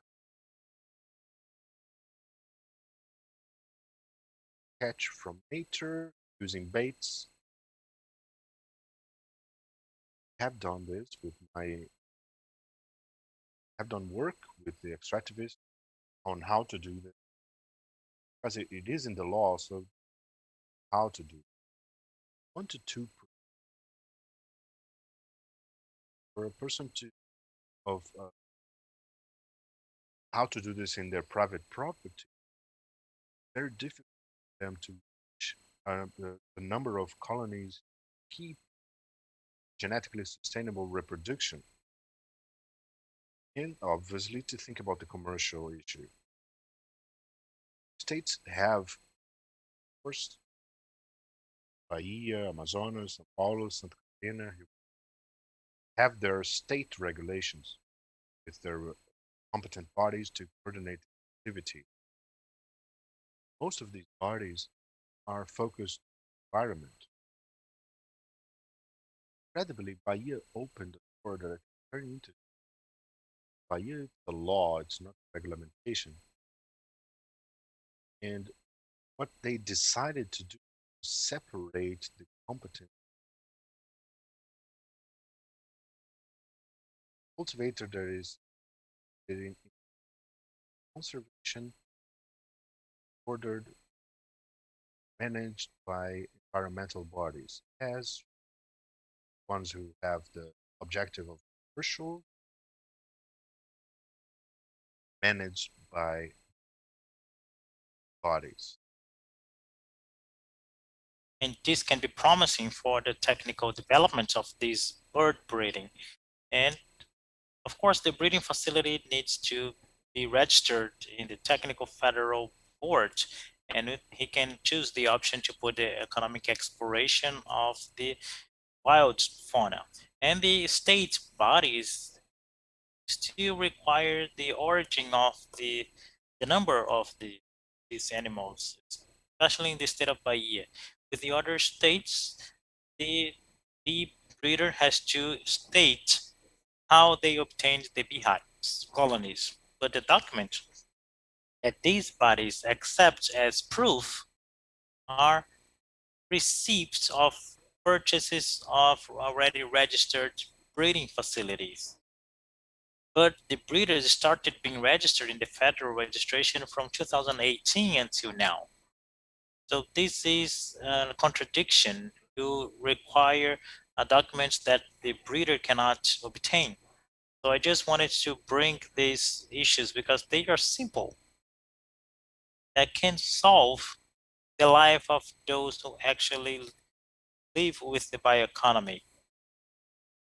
catch from nature using baits. Have done this with have done work with the extractivists on how to do this because it is in the law. So how to do it. 1 to 2 for a person to of how to do this in their private property. Very difficult for them to reach the number of colonies keep genetically sustainable reproduction, and obviously to think about the commercial issue. States have, of course, Bahia, Amazonas, São Paulo, Santa Catarina, have their state regulations with their competent bodies to coordinate activity. Most of these bodies are focused on environment. Incredibly, Bahia opened the door that very interesting. Bahia is the law, it's not regulation. And what they decided to do was separate the competent cultivator that is in conservation ordered, managed by environmental bodies as ones who have the objective of commercial, managed by bodies. And this can be promising for the technical development of this bird breeding. And of course, the breeding facility needs to be registered in the Technical Federal Board, and he can choose the option to put the economic exploration of the wild fauna. And the state bodies still require the origin of the number of these animals, especially in the state of Bahia. With the other states, the breeder has to state how they obtained the beehives colonies, but the document that these bodies accept as proof are receipts of purchases of already registered breeding facilities. But the breeders started being registered in the federal registration from 2018 until now. So this is a contradiction. You require documents that the breeder cannot obtain. So I just wanted to bring these issues because they are simple, that can solve the life of those who actually live with the bioeconomy.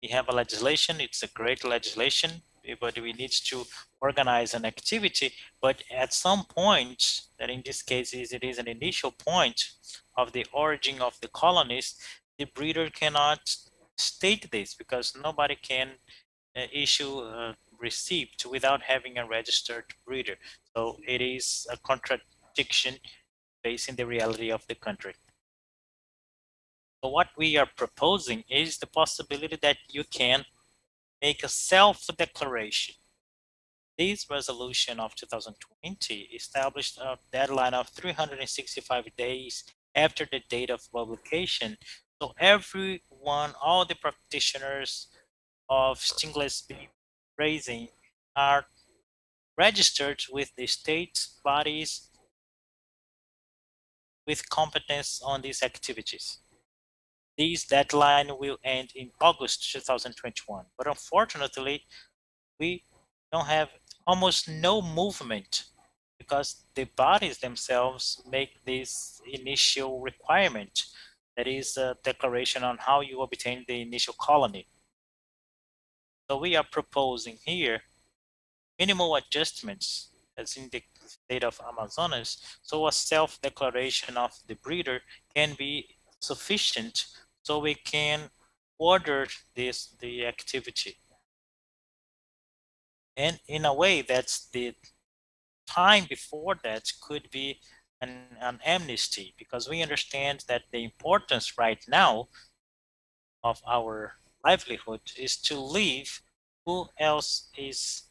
We have a legislation, it's a great legislation, but we need to organize an activity. But at some point, that in this case it is an initial point of the origin of the colonies, the breeder cannot state this because nobody can issue a receipt without having a registered breeder. So it is a contradiction facing the reality of the country. So what we are proposing is the possibility that you can make a self-declaration. This resolution of 2020 established a deadline of 365 days after the date of publication. So everyone, all the practitioners of stingless bee raising are registered with the state bodies with competence on these activities. This deadline will end in August 2021, but unfortunately, we don't have almost no movement because the bodies themselves make this initial requirement, that is a declaration on how you obtain the initial colony. So we are proposing here minimal adjustments as in the state of Amazonas, so a self-declaration of the breeder can be sufficient so we can order the activity. And in a way, that's the time before that could be an amnesty, because we understand that the importance right now of our livelihood is to live. Who else is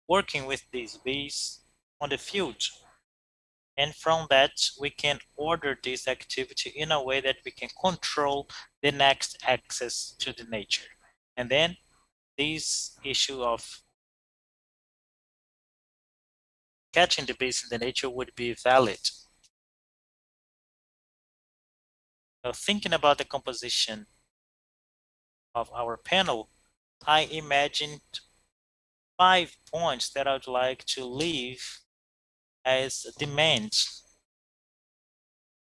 working with these bees on the field? And from that, we can order this activity in a way that we can control the next access to the nature. And then this issue of catching the bees in the nature would be valid. Now, thinking about the composition of our panel, I imagined 5 points that I would like to leave as demands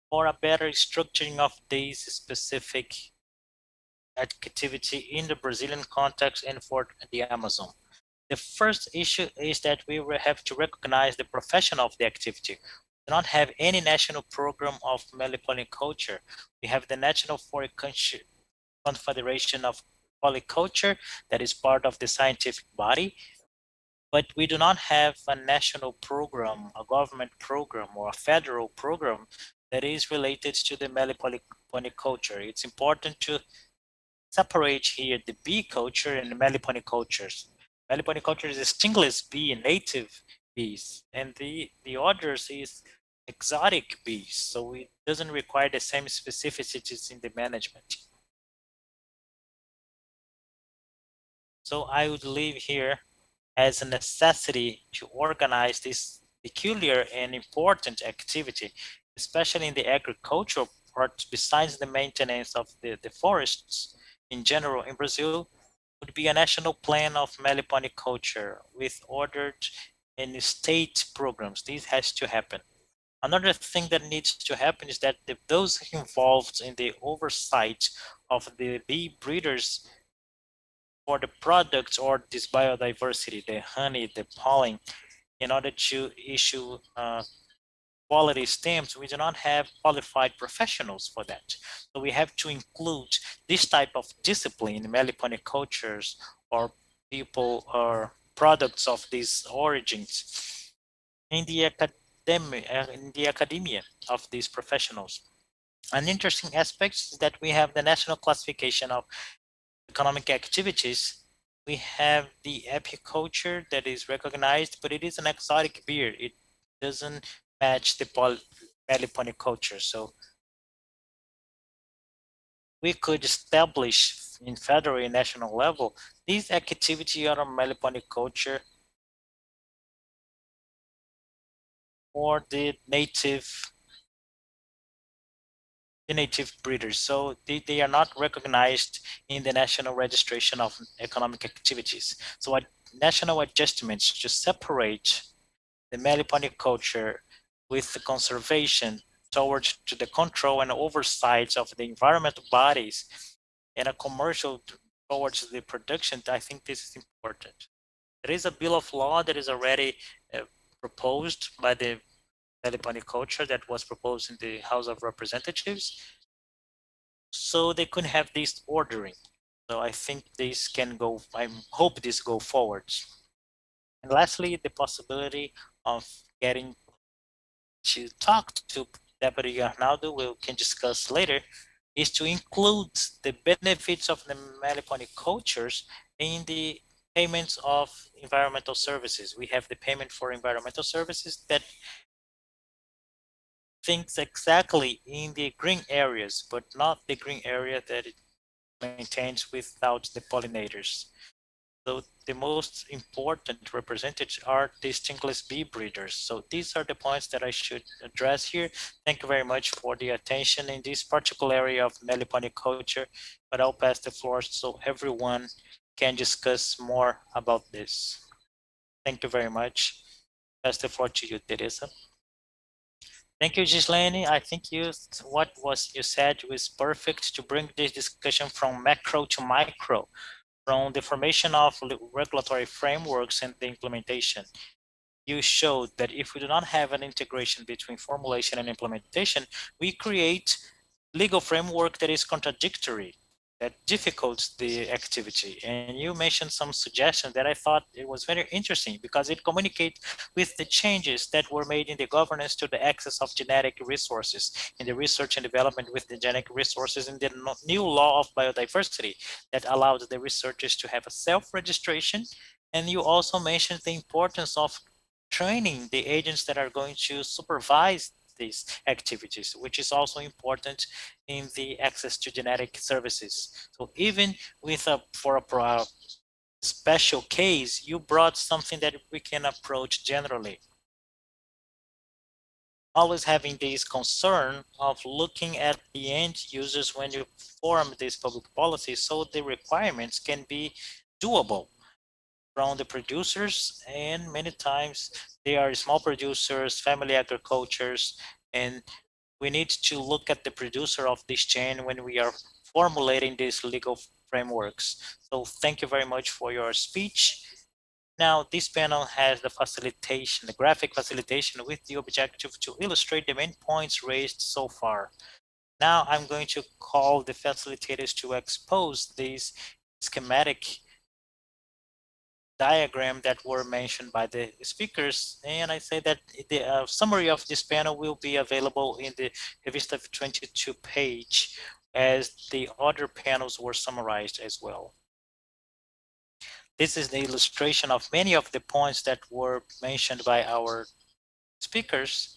for a better structuring of this specific activity in the Brazilian context and for the Amazon. The first issue is that we will have to recognize the profession of the activity. We do not have any national program of meliponiculture. We have the National Floriculture Confederation of Polyculture that is part of the scientific body, but we do not have a national program, a government program, or a federal program that is related to the meliponiculture. It's important to separate here the bee culture and the meliponicultures. Meliponiculture is a stingless bee, native bees, and the others is exotic bees, so it doesn't require the same specificities in the management. So I would leave here as a necessity to organize this peculiar and important activity, especially in the agricultural part, besides the maintenance of the forests in general in Brazil, would be a national plan of meliponiculture with ordered and state programs. This has to happen. Another thing that needs to happen is that those involved in the oversight of the bee breeders for the products or this biodiversity, the honey, the pollen, in order to issue quality stamps, we do not have qualified professionals for that. So we have to include this type of discipline in meliponicultures or people or products of these origins in the academia of these professionals. An interesting aspect is that we have the national classification of economic activities. We have the apiculture that is recognized, but it is an exotic beer. It doesn't match the meliponiculture. So we could establish in federal and national level these activity on meliponiculture for the native breeders. So they are not recognized in the national registration of economic activities. So national adjustments to separate the meliponiculture with the conservation towards to the control and oversight of the environmental bodies and a commercial towards the production, I think this is important. There is a bill of law that is already proposed by the meliponiculture that was proposed in the House of Representatives. So they could have this ordering. So I think this can go, I hope this go forwards. And lastly, the possibility of getting to talk to Deputy Arnaldo, we can discuss later, is to include the benefits of the meliponicultures in the payments of environmental services. We have the payment for environmental services that thinks exactly in the green areas, but not the green area that it maintains without the pollinators. So the most important representatives are the stingless bee breeders. So these are the points that I should address here. Thank you very much for the attention in this particular area of meliponiculture, but I'll pass the floor so everyone can discuss more about this. Thank you very much. Pass the floor to you, Teresa. Thank you, Gislene. I think what you said was perfect to bring this discussion from macro to micro, from the formation of regulatory frameworks and the implementation. You showed that if we do not have an integration between formulation and implementation, we create legal framework that is contradictory. that difficults the activity. And you mentioned some suggestions that I thought it was very interesting because it communicates with the changes that were made in the governance to the access of genetic resources in the research and development with the genetic resources in the new law of biodiversity that allowed the researchers to have a self-registration. And you also mentioned the importance of training the agents that are going to supervise these activities, which is also important in the access to genetic services. So even with for a special case, you brought something that we can approach generally. Always having this concern of looking at the end users when you form this public policy so the requirements can be doable from the producers, and many times they are small producers, family agricultures, and we need to look at the producer of this chain when we are formulating these legal frameworks. So thank you very much for your speech. Now, this panel has the facilitation, the graphic facilitation with the objective to illustrate the main points raised so far. Now I'm going to call the facilitators to expose these schematic diagram that were mentioned by the speakers. And I say that the summary of this panel will be available in the Revista 22 page as the other panels were summarized as well. This is the illustration of many of the points that were mentioned by our speakers.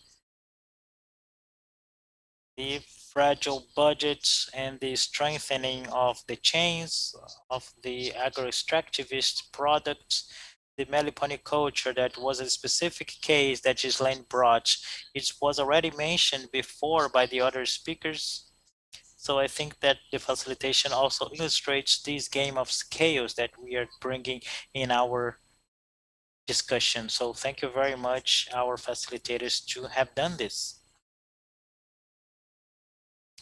The fragile budgets and the strengthening of the chains of the agro-extractivist products, the meliponiculture that was a specific case that Gislene brought. It was already mentioned before by the other speakers. So I think that the facilitation also illustrates this game of scales that we are bringing in our discussion. So thank you very much, our facilitators, to have done this.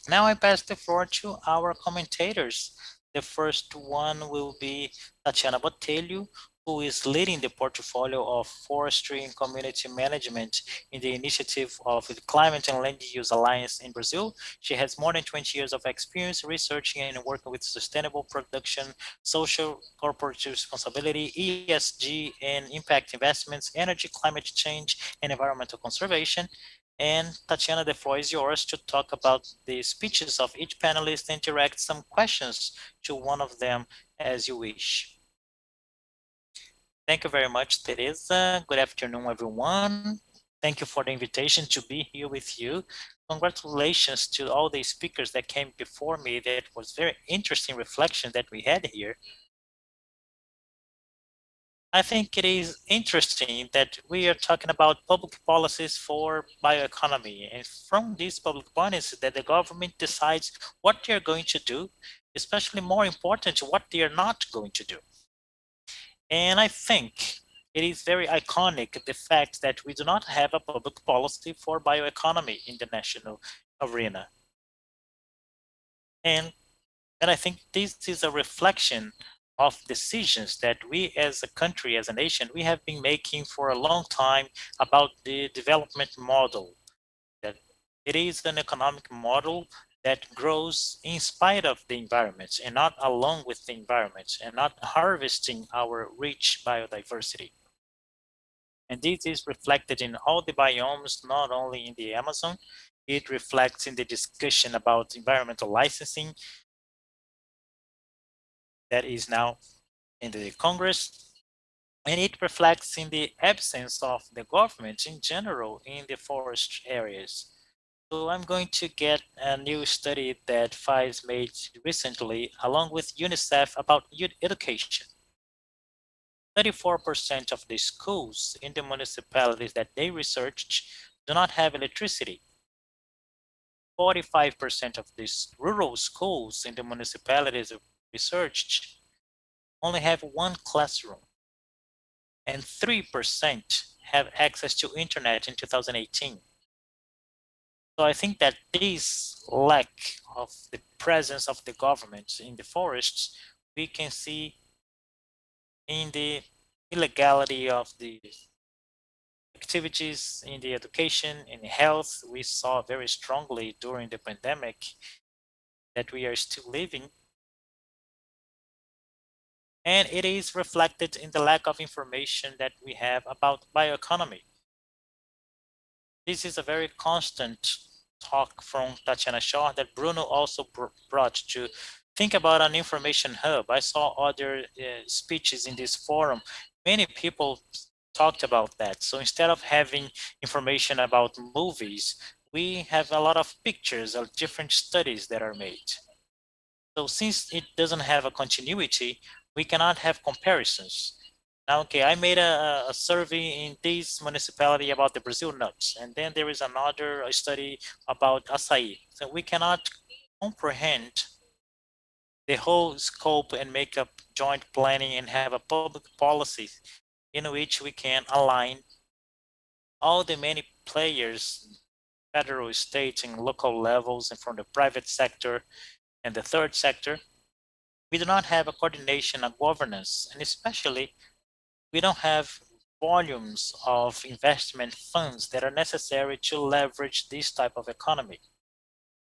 Now I pass the floor to our commentators. The first one will be Tatiana Botelho, who is leading the portfolio of forestry and community management in the initiative of the Climate and Land Use Alliance in Brazil. She has more than 20 years of experience researching and working with sustainable production, social corporate responsibility, ESG and impact investments, energy, climate change, and environmental conservation. And Tatiana, the floor is yours to talk about the speeches of each panelist and direct some questions to one of them as you wish. Thank you very much, Teresa. Good afternoon, everyone. Thank you for the invitation to be here with you. Congratulations to all the speakers that came before me. That was very interesting reflection that we had here. I think it is interesting that we are talking about public policies for bioeconomy, and from these public policies that the government decides what they're going to do, especially more important, what they are not going to do. And I think it is very iconic the fact that we do not have a public policy for bioeconomy in the national arena. And I think this is a reflection of decisions that we as a country, as a nation, we have been making for a long time about the development model. That it is an economic model that grows in spite of the environment and not along with the environment and not harvesting our rich biodiversity. And this is reflected in all the biomes, not only in the Amazon. It reflects in the discussion about environmental licensing that is now in the Congress, and it reflects in the absence of the government in general in the forest areas. So I'm going to get a new study that FIS made recently along with UNICEF about youth education. 34% of the schools in the municipalities that they researched do not have electricity. 45% of these rural schools in the municipalities researched only have one classroom, and 3% have access to internet in 2018. So I think that this lack of the presence of the government in the forests, we can see in the illegality of the activities in the education, in health. We saw very strongly during the pandemic that we are still living. And it is reflected in the lack of information that we have about bioeconomy. This is a very constant talk from Tatiana Shaw that Bruno also brought to think about an information hub. I saw other speeches in this forum. Many people talked about that. So instead of having information about movies, we have a lot of pictures of different studies that are made. So since it doesn't have a continuity, we cannot have comparisons. Now, okay, I made a survey in this municipality about the Brazil nuts, and then there is another study about acai. So we cannot comprehend the whole scope and make a joint planning and have a public policy in which we can align all the many players, federal, state, and local levels, and from the private sector and the third sector. We do not have a coordination, a governance, and especially we don't have volumes of investment funds that are necessary to leverage this type of economy.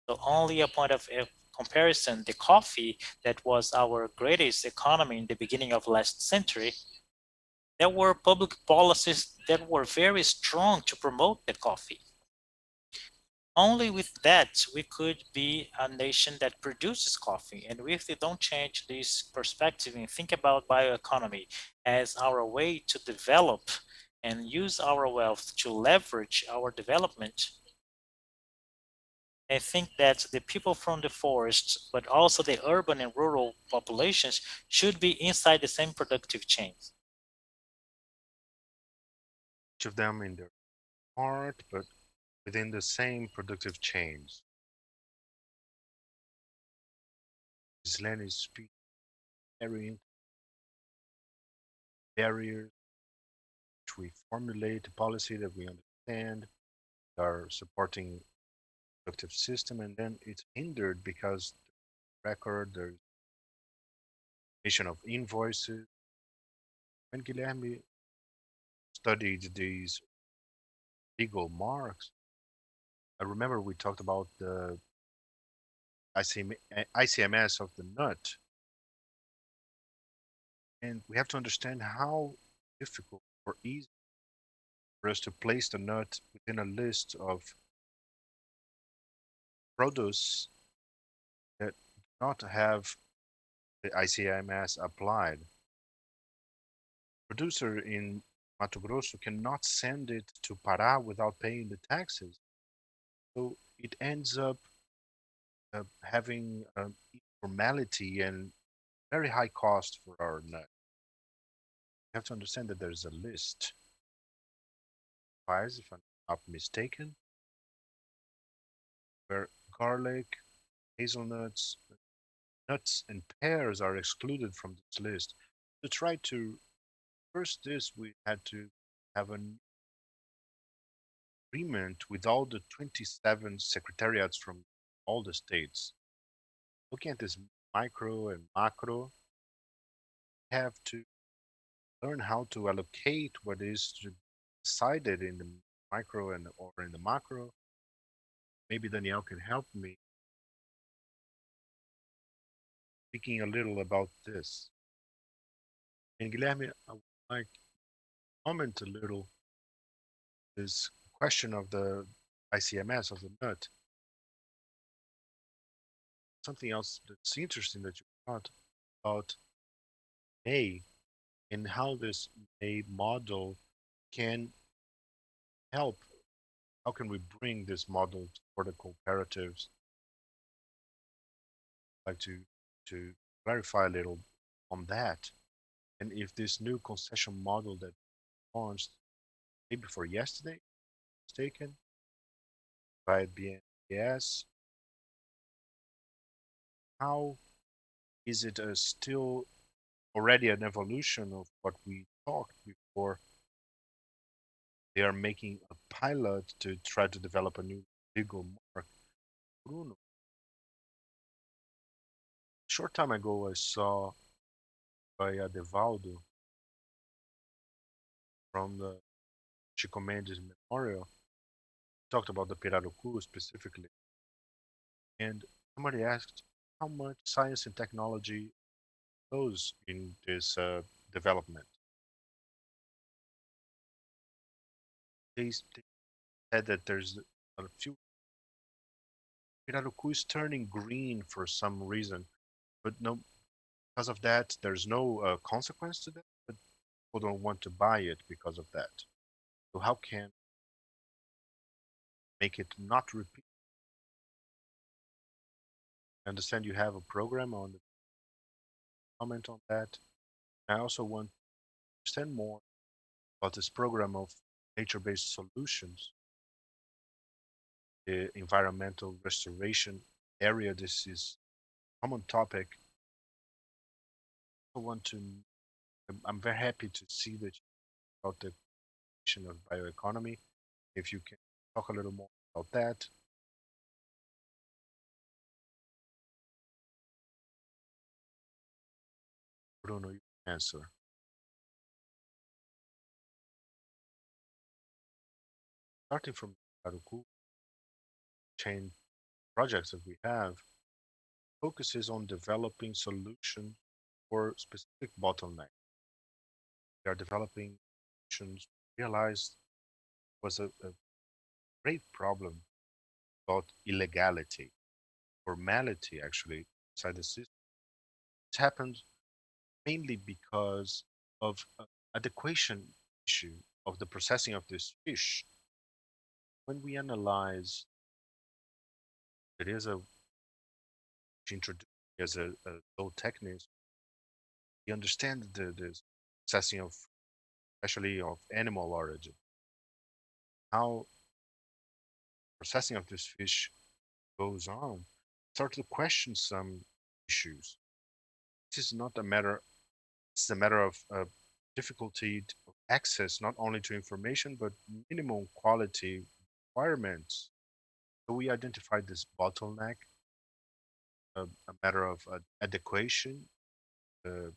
So only a point of comparison, the coffee that was our greatest economy in the beginning of last century, there were public policies that were very strong to promote the coffee. Only with that we could be a nation that produces coffee. And if we don't change this perspective and think about bioeconomy as our way to develop and use our wealth to leverage our development, I think that the people from the forests, but also the urban and rural populations, should be inside the same productive chains. Each of them in their part, but within the same productive chains. Gislene is speaking very barriers which we formulate a policy that we understand, are supporting productive system, and then it's hindered because the record, there's issue of invoices. When Guilherme studied these legal marks, I remember we talked about the ICMS of the nut, and we have to understand how difficult or easy for us to place the nut within a list of produce that do not have the ICMS applied. Producer in Mato Grosso cannot send it to Pará without paying the taxes. So it ends up having informality and very high cost for our nut. You have to understand that there's a list. If I'm not mistaken, where garlic, hazelnuts, nuts, and pears are excluded from this list. To try to first this, we had to have an agreement with all the 27 secretariats from all the states. Looking at this micro and macro, we have to learn how to allocate what is decided in the micro and or in the macro. Maybe Danielle can help me speaking a little about this. And Guilherme, I would like to comment a little this question of the ICMS of the nut. Something else that's interesting that you brought about A and how this A model can help. How can we bring this model for the comparatives? I'd like to clarify a little on that. And if this new concession model that launched maybe for yesterday, mistaken, by BNDES, how is it still already an evolution of what we talked before? They are making a pilot to try to develop a new legal mark. Bruno, a short time ago, I saw by Advogado from the Chico Mendes Memorial, talked about the Pirarucu specifically, and somebody asked how much science and technology those in this development. They said that there's a few. Pirarucu is turning green for some reason, but no, because of that, there's no consequence to that. But people don't want to buy it because of that. So how can make it not repeat? I understand you have a program on the comment on that. I also want to understand more about this program of nature-based solutions, the environmental restoration area. This is a common topic. I want to. I'm very happy to see that you about the question of bioeconomy. If you can talk a little more about that. Bruno, you can answer. Starting from Haruku chain projects that we have, focuses on developing solutions for specific bottlenecks. We are developing solutions. Realized was a great problem about illegality, formality actually inside the system. It happened mainly because of adequation issue of the processing of this fish. When we analyze, it is a introduced as a low technique. We understand the processing of, especially of animal origin, how processing of this fish goes on, start to question some issues. This is not a matter, it's a matter of difficulty of access not only to information but minimum quality requirements. So we identified this bottleneck, a matter of adequation, uh,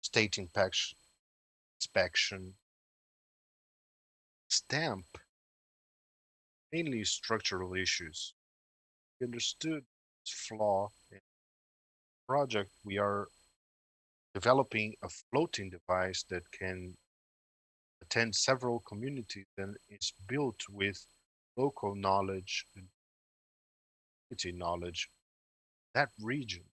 state impact inspection, stamp, mainly structural issues. We understood this flaw in the project. We are developing a floating device that can attend several communities and is built with local knowledge and community knowledge. That region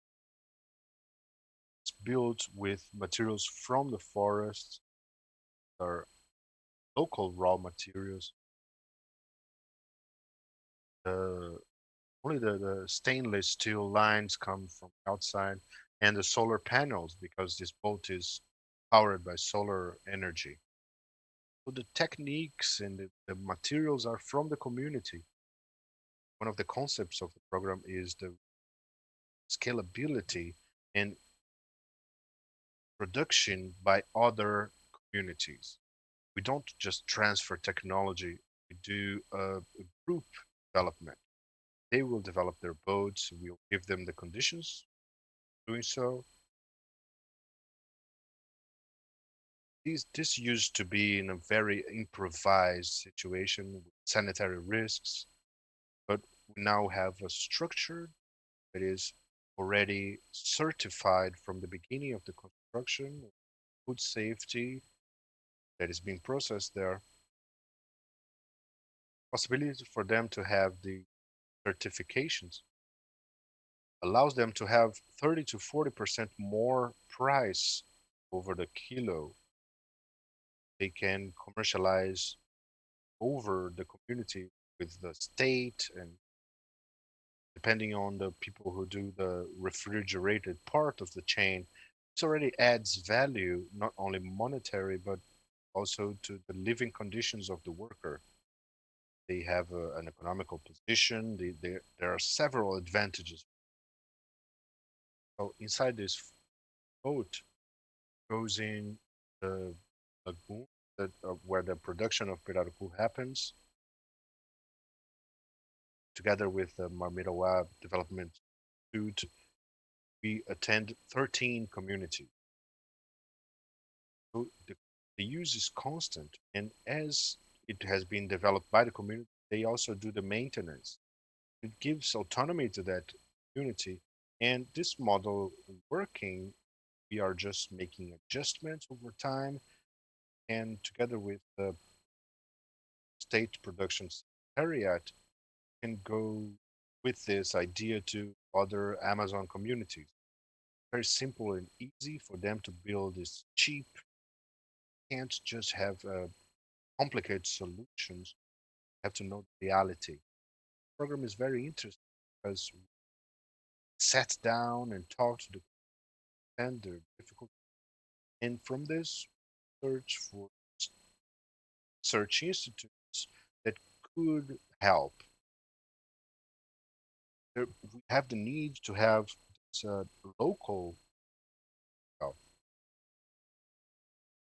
is built with materials from the forest, or local raw materials. The only the stainless steel lines come from outside, and the solar panels because this boat is powered by solar energy. So the techniques and the materials are from the community. One of the concepts of the program is the scalability and production by other communities. We don't just transfer technology, we do a group development. They will develop their boats, we'll give them the conditions doing so. This used to be in a very improvised situation with sanitary risks, but we now have a structure that is already certified from the beginning of the construction, food safety that is being processed there. Possibility for them to have the certifications allows them to have 30 to 40% more price over the kilo. They can commercialize over the community with the state, and depending on the people who do the refrigerated part of the chain, this already adds value, not only monetary, but also to the living conditions of the worker. They have an economical position. There are several advantages. So inside this boat goes in the lagoon that where the production of pirarucu happens, together with the Marmitawa Development Institute. We attend 13 communities. So the use is constant, and as it has been developed by the community, they also do the maintenance. It gives autonomy to that community, and this model working We are just making adjustments over time, and together with the state production secretariat, can go with this idea to other Amazon communities. Very simple and easy for them to build this cheap, can't just have complicated solutions, have to know the reality. The program is very interesting because we sat down and talked to the and their difficult, and from this search for search institutes that could help. We have the need to have this, local help,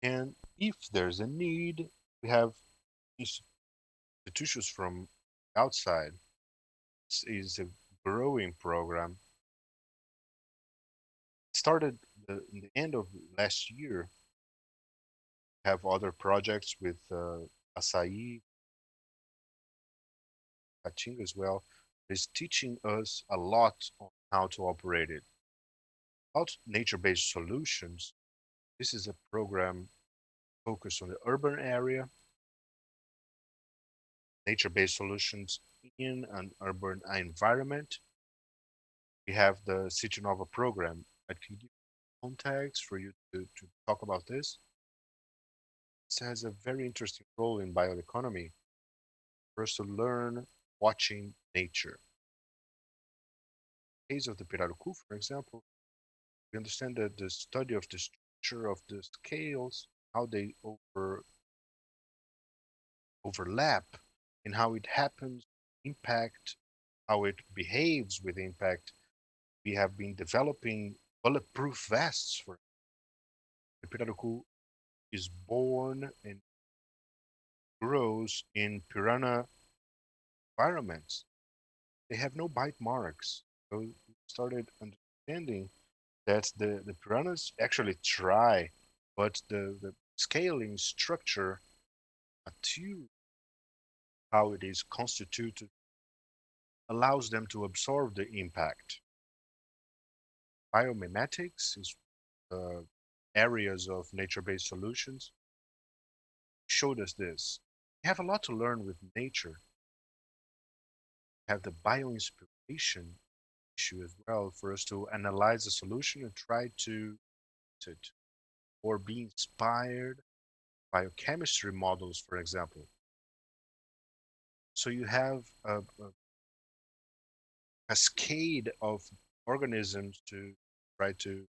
and if there's a need, we have institutions from outside. This is a growing program. It started in the end of last year. Have other projects with Açaí, Caatinga as well. Is teaching us a lot on how to operate it. About nature-based solutions, this is a program focused on the urban area, nature-based solutions in an urban environment. We have the City Nova program. I can give context for you to talk about this. This has a very interesting role in bioeconomy for us to learn watching nature. In the case of the Pirarucu, for example, we understand that the study of the structure of the scales, how they overlap, and how it happens, impact, how it behaves with impact. We have been developing bulletproof vests for the Pirarucu is born and grows in piranha environments. They have no bite marks. So we started understanding that the piranhas actually try, but the scaling structure, material, how it is constituted, allows them to absorb the impact. Biomimetics is areas of nature-based solutions showed us this. We have a lot to learn with nature. We have the bioinspiration issue as well for us to analyze the solution and try to or be inspired biochemistry models, for example. So you have a cascade of organisms to try to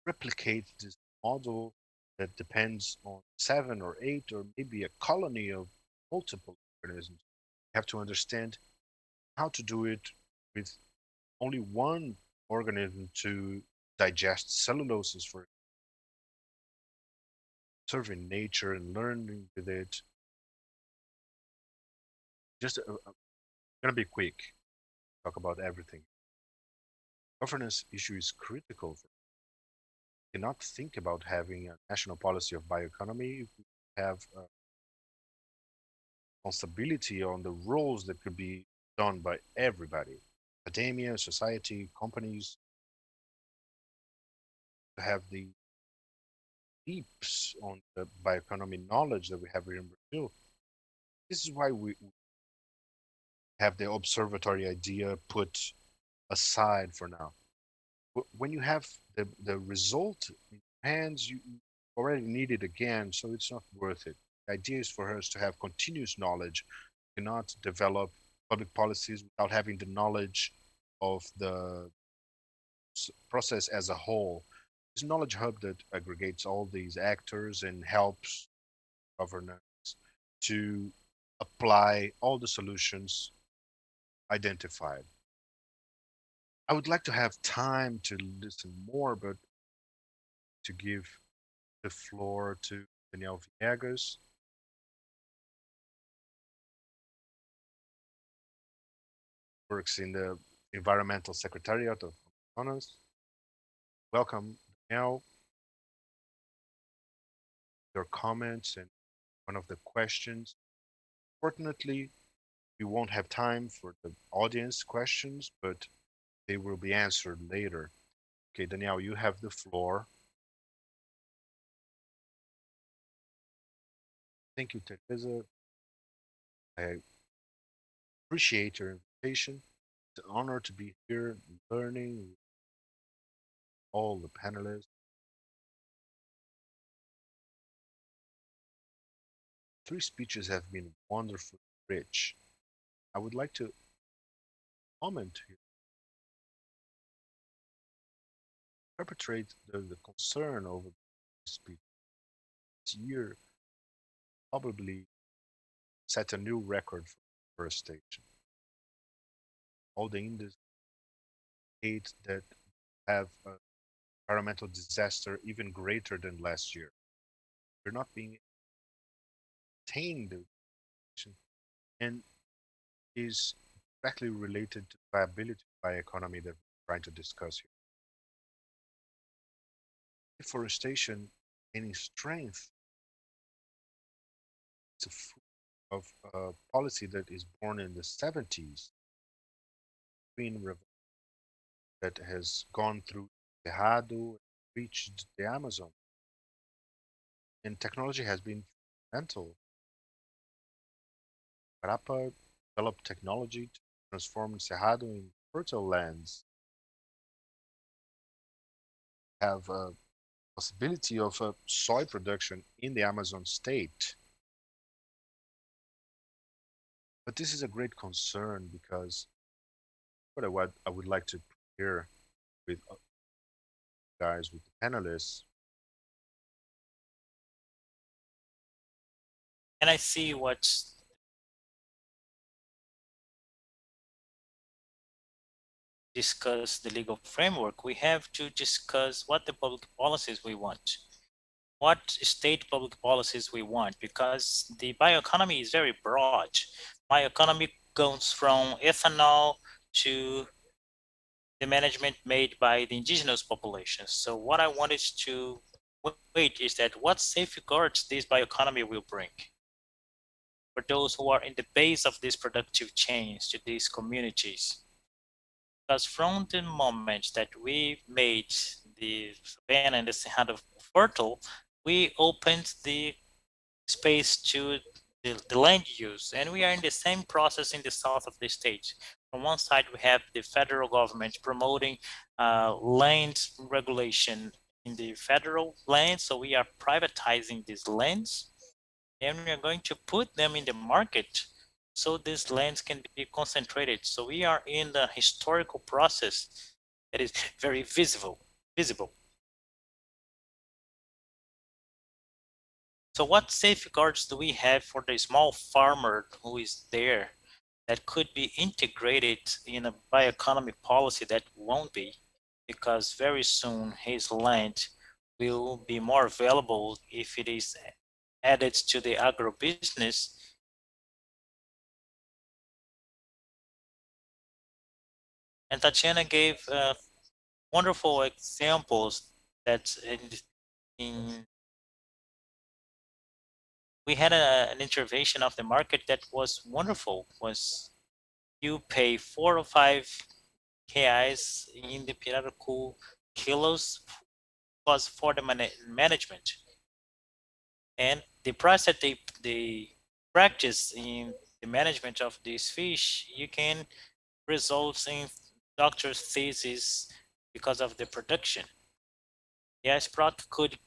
replicate this model that depends on 7 or 8 or maybe a colony of multiple organisms. You have to understand how to do it with only one organism to digest celluloses for observing nature and learning with it. Just gonna be quick, talk about everything. Governance issue is critical. We cannot think about having a national policy of bioeconomy if we have a responsibility on the roles that could be done by everybody, academia, society, companies, to have the deeps on the bioeconomy knowledge that we have here in Brazil. This is why we have the observatory idea put aside for now. When you have the result in your hands, you already need it again, so it's not worth it. The idea is for us to have continuous knowledge. You cannot develop public policies without having the knowledge of the process as a whole. This knowledge hub that aggregates all these actors and helps governance to apply all the solutions identified. I would like to have time to listen more, but to give the floor to Daniel Viegas. Works in the Environmental Secretariat of Amazonas. Welcome, Daniel. Your comments and one of the questions. Fortunately, we won't have time for the audience questions, but they will be answered later. Okay, Danielle, you have the floor. Thank you, Teresa. I appreciate your invitation. It's an honor to be here learning with all the panelists. Three speeches have been wonderfully rich. I would like to comment here, perpetrate the concern over the speech. This year probably set a new record for forestation. All the industries that have an environmental disaster even greater than last year. We're not being attained, and is directly related to viability of bioeconomy that we're trying to discuss here. Deforestation gaining strength is a fruit of a policy that is born in the 70s, green revolution that has gone through Cerrado, reached the Amazon. And technology has been fundamental. Parapa developed technology to transform Cerrado in fertile lands, have a possibility of a soy production in the Amazon state. But this is a great concern because what I would like to hear with guys, with the panelists. And I see what's discuss the legal framework. We have to discuss what the public policies we want, what state public policies we want, because the bioeconomy is very broad. Bioeconomy goes from ethanol to the management made by the indigenous populations. So what I wanted to wait is that what safeguards this bioeconomy will bring for those who are in the base of these productive chains to these communities. Because from the moment that we made the Savannah and the Cerrado fertile, we opened the space to the land use, and we are in the same process in the south of the state. On one side, we have the federal government promoting land regulation in the federal land, so we are privatizing these lands, and we are going to put them in the market so these lands can be concentrated. So we are in the historical process that is very visible. So what safeguards do we have for the small farmer who is there that could be integrated in a bioeconomy policy that won't be, because very soon his land will be more available if it is added to the agribusiness. And Tatiana gave wonderful examples that in we had an intervention of the market that was wonderful. Was you pay 4 or 5 reais in the pirarucu kilos was for the management, and the price that they practice in the management of these fish, you can result in doctor's thesis because of the production. Yes, product could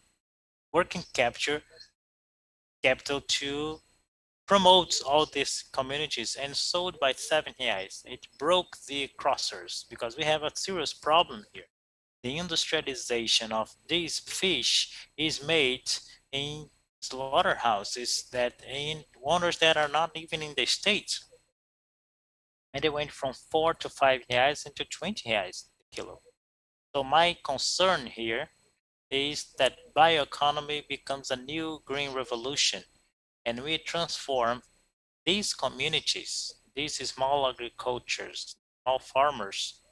work and capture capital to promote all these communities and sold by 7 reais. It broke the crossers because we have a serious problem here. The industrialization of these fish is made in slaughterhouses that in owners that are not even in the states. And they went from 4 to 5 reais into 20 reais a kilo. So my concern here is that bioeconomy becomes a new green revolution, and we transform these communities, these small agricultures, small farmers,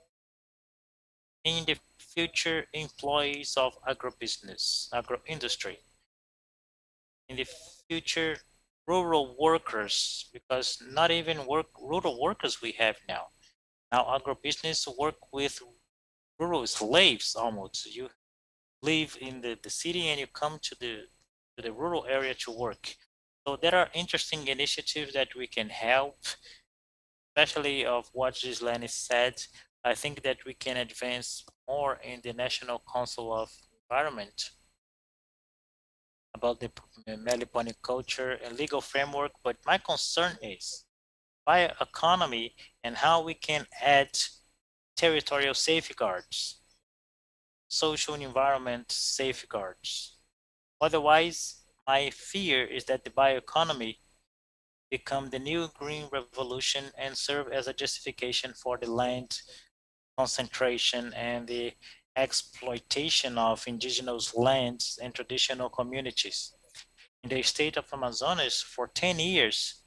in the future employees of agribusiness, agro-industry, in the future rural workers, because not even rural workers we have now. Now agribusiness work with rural slaves almost. You live in the city and you come to the rural area to work. So there are interesting initiatives that we can help, especially of what Gislene said. I think that we can advance more in the National Council of Environment about the meliponic culture and legal framework. But my concern is bioeconomy and how we can add territorial safeguards, social and environment safeguards. Otherwise, my fear is that the bioeconomy become the new green revolution and serve as a justification for the land concentration and the exploitation of indigenous lands and traditional communities. In the state of Amazonas, for 10 years,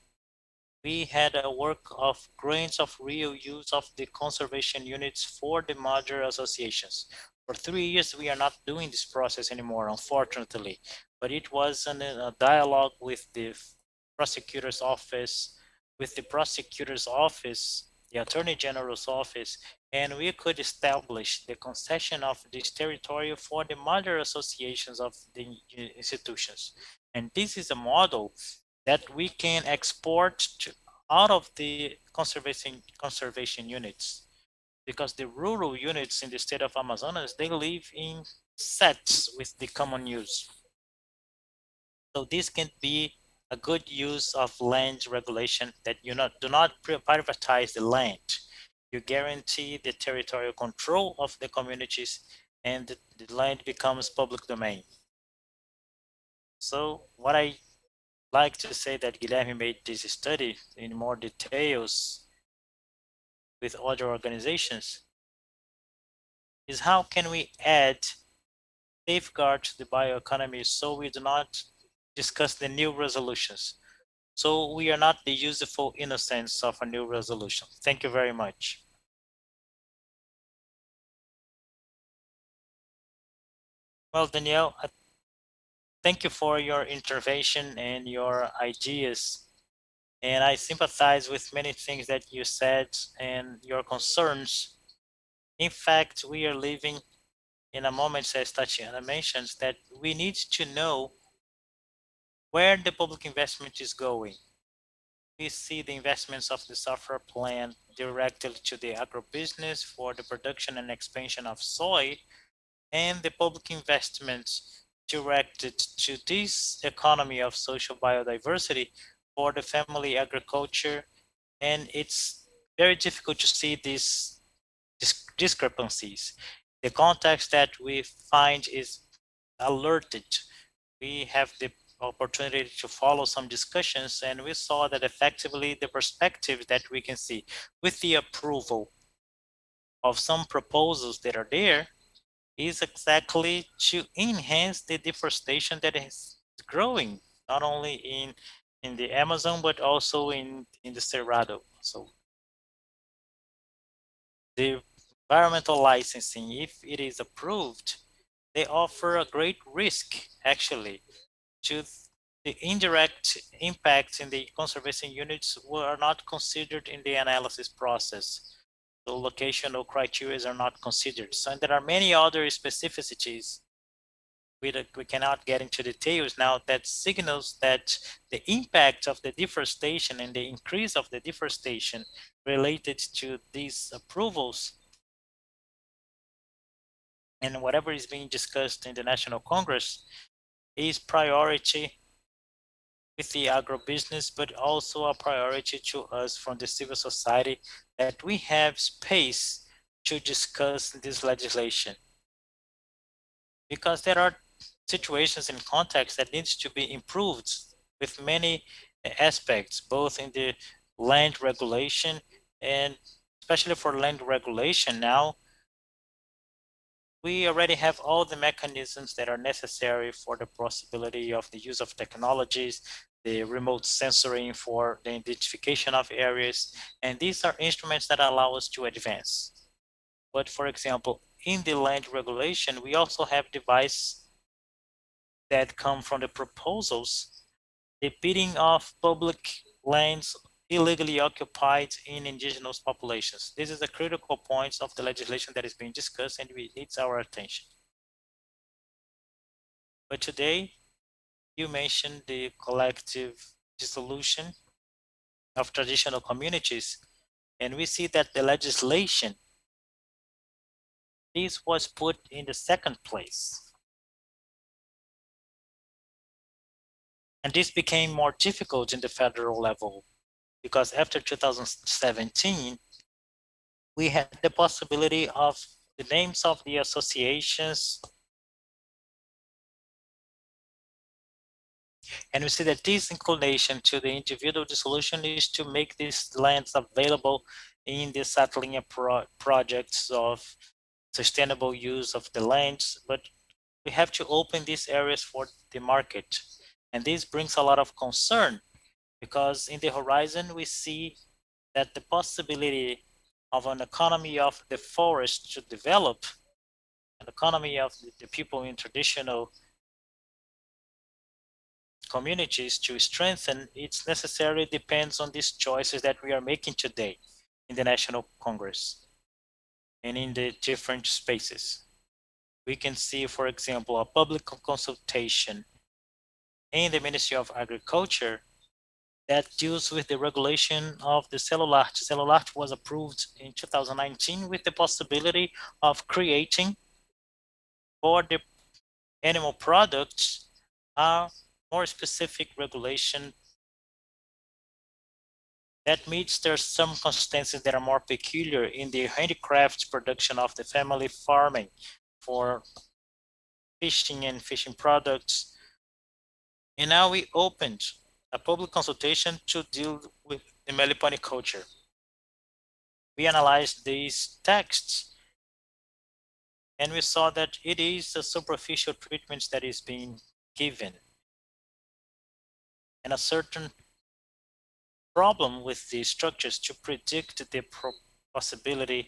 we had a work of grants of real use of the conservation units for the major associations. For 3 years, we are not doing this process anymore, unfortunately, but it was a dialogue with the prosecutor's office, the Attorney General's office, and we could establish the concession of this territory for the mother associations of the institutions. And this is a model that we can export out of the conservation units, because the rural units in the state of Amazonas, they live in sets with the common use. So this can be a good use of land regulation, that you do not privatize the land. You guarantee the territorial control of the communities, and the land becomes public domain. So what I like to say that Guilherme made this study in more details with other organizations is how can we add safeguard to the bioeconomy so we do not discuss the new resolutions. So we are not the useful innocence of a new resolution. Thank you very much. Well, Danielle, thank you for your intervention and your ideas. And I sympathize with many things that you said and your concerns. In fact, we are living in a moment, as Tatiana mentions, that we need to know where the public investment is going. We see the investments of the software plan directly to the agribusiness for the production and expansion of soy, and the public investments directed to this economy of social biodiversity for the family agriculture. And it's very difficult to see these discrepancies. The context that we find is alerted. We have the opportunity to follow some discussions, and we saw that effectively the perspective that we can see with the approval of some proposals that are there is exactly to enhance the deforestation that is growing, not only in the Amazon, but also in the Cerrado. So the environmental licensing, if it is approved, they offer a great risk actually to the indirect impacts in the conservation units were not considered in the analysis process. The locational criteria are not considered. So and there are many other specificities. We cannot get into details now that signals that the impact of the deforestation and the increase of the deforestation related to these approvals and whatever is being discussed in the National Congress is priority with the agribusiness, but also a priority to us from the civil society, that we have space to discuss this legislation. Because there are situations and contexts that needs to be improved with many aspects, both in the land regulation, and especially for land regulation now, we already have all the mechanisms that are necessary for the possibility of the use of technologies, the remote sensoring for the identification of areas, and these are instruments that allow us to advance. But for example, in the land regulation, we also have devices that come from the proposals, the bidding of public lands illegally occupied in indigenous populations. This is a critical point of the legislation that is being discussed and it needs our attention. But today, you mentioned the collective dissolution of traditional communities, and we see that the legislation, this was put in the second place. And this became more difficult in the federal level because after 2017, we had the possibility of the names of the associations. And we see that this inclination to the individual dissolution is to make these lands available in the settling projects of sustainable use of the lands, but we have to open these areas for the market. And this brings a lot of concern because in the horizon, we see that the possibility of an economy of the forest to develop, an economy of the people in traditional communities to strengthen, it's necessary depends on these choices that we are making today in the National Congress and in the different spaces. We can see, for example, a public consultation in the Ministry of Agriculture that deals with the regulation of the cellular. Cellular was approved in 2019 with the possibility of creating for the animal products a more specific regulation that meets there's some circumstances that are more peculiar in the handicraft production of the family farming for fishing and fishing products. And now we opened a public consultation to deal with the meliponiculture. We analyzed these texts and we saw that it is a superficial treatment that is being given and a certain problem with the structures to predict the possibility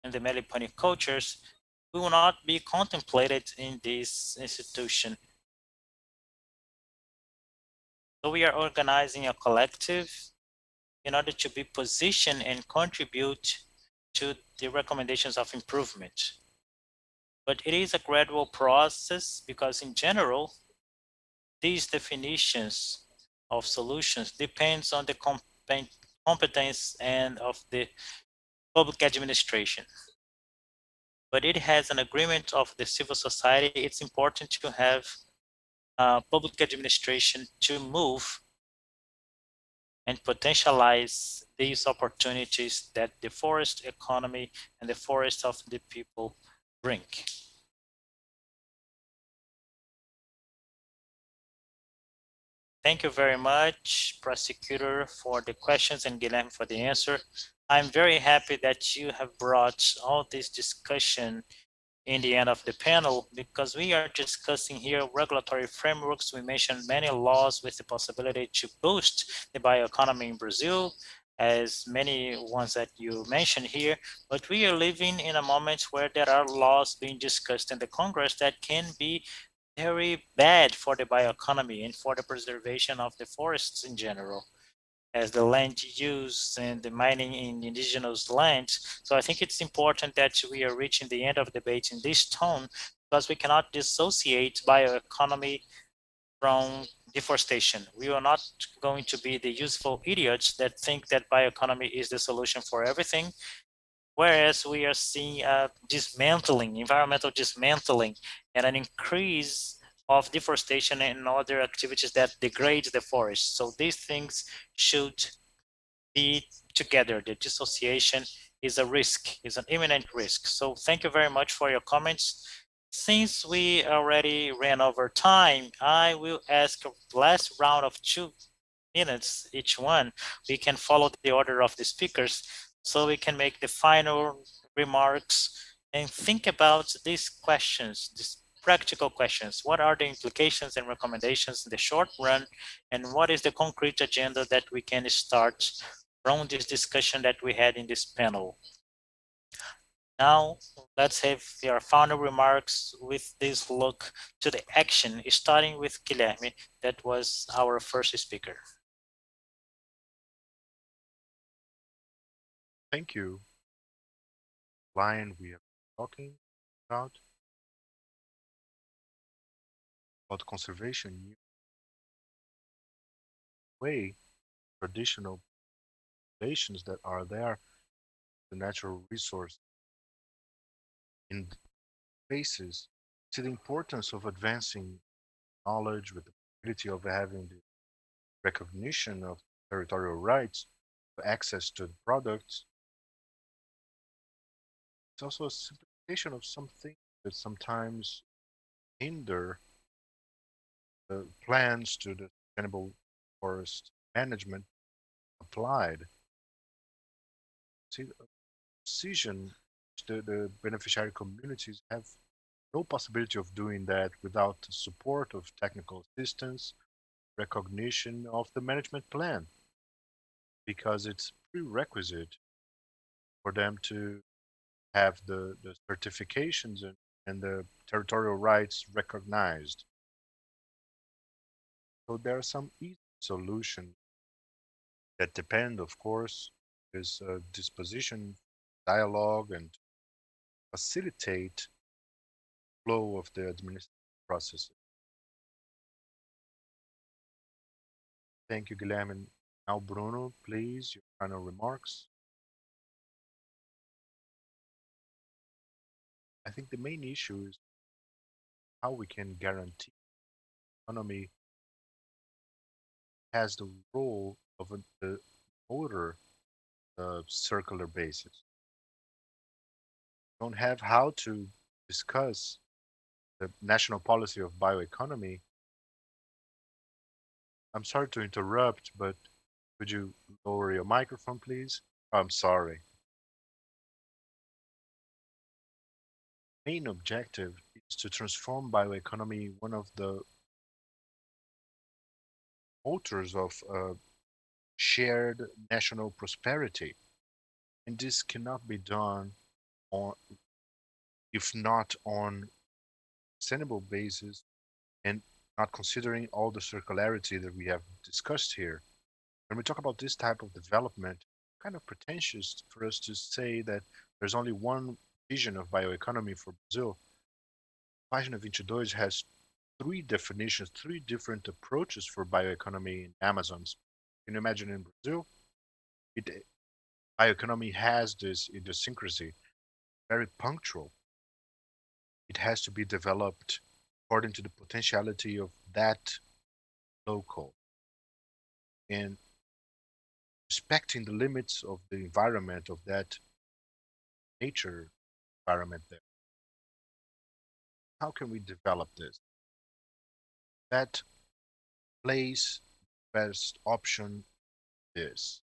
in the meliponicultures will not be contemplated in this institution. So we are organizing a collective in order to be positioned and contribute to the recommendations of improvement. But it is a gradual process because in general, these definitions of solutions depends on the competence and of the public administration. But it has an agreement of the civil society. It's important to have public administration to move and potentialize these opportunities that the forest economy and the forest of the people bring. Thank you very much, Prosecutor, for the questions and Guilherme for the answer. I'm very happy that you have brought all this discussion in the end of the panel because we are discussing here regulatory frameworks. We mentioned many laws with the possibility to boost the bioeconomy in Brazil, as many ones that you mentioned here, but we are living in a moment where there are laws being discussed in the Congress that can be very bad for the bioeconomy and for the preservation of the forests in general, as the land use and the mining in indigenous lands. So I think it's important that we are reaching the end of the debate in this tone because we cannot dissociate bioeconomy from deforestation. We are not going to be the useful idiots that think that bioeconomy is the solution for everything, whereas we are seeing a dismantling, environmental dismantling, and an increase of deforestation and other activities that degrade the forest. So these things should be together. The dissociation is a risk, is an imminent risk. So thank you very much for your comments. Since we already ran over time, I will ask a last round of 2 minutes each one. We can follow the order of the speakers so we can make the final remarks and think about these questions, these practical questions. What are the implications and recommendations in the short run? And what is the concrete agenda that we can start from this discussion that we had in this panel? Now, let's have your final remarks with this look to the action, starting with Guilherme, that was our first speaker. Thank you. Line we are talking about conservation way traditional relations that are there, the natural resource in spaces, to the importance of advancing knowledge with the possibility of having the recognition of territorial rights, access to the products. It's also a simplification of something that sometimes hinder the plans to the sustainable forest management applied. See, a decision the beneficiary communities have no possibility of doing that without the support of technical assistance, recognition of the management plan, because it's prerequisite for them to have the certifications and the territorial rights recognized. So there are some easy solutions that depend, of course, is disposition, dialogue, and facilitate flow of the administrative processes. Thank you, Guilherme. Now, Bruno, please, your final remarks. I think the main issue is how we can guarantee economy has the role of the motor circular basis. Don't have how to discuss the national policy of bioeconomy. I'm sorry to interrupt, but could you lower your microphone, please? I'm sorry. Main objective is to transform bioeconomy one of the motors of shared national prosperity. And this cannot be done on, if not on sustainable basis and not considering all the circularity that we have discussed here. When we talk about this type of development, kind of pretentious for us to say that there's only one vision of bioeconomy for Brazil. Página 22 has three definitions, three different approaches for bioeconomy in Amazons. Can you imagine in Brazil? Bioeconomy has this idiosyncrasy, very punctual. It has to be developed according to the potentiality of that local and respecting the limits of the environment of that nature environment there. How can we develop this? That place best option is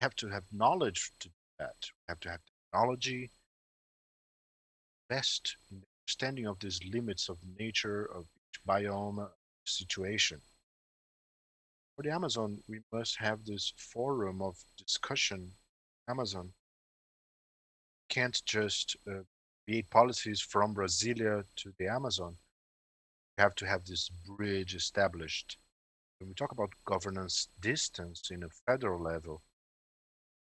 we have to have knowledge to do that. We have to have technology, best understanding of these limits of nature of each biome situation. For the Amazon, we must have this forum of discussion. Amazon can't just create policies from Brasilia to the Amazon. We have to have this bridge established. When we talk about governance distance in a federal level,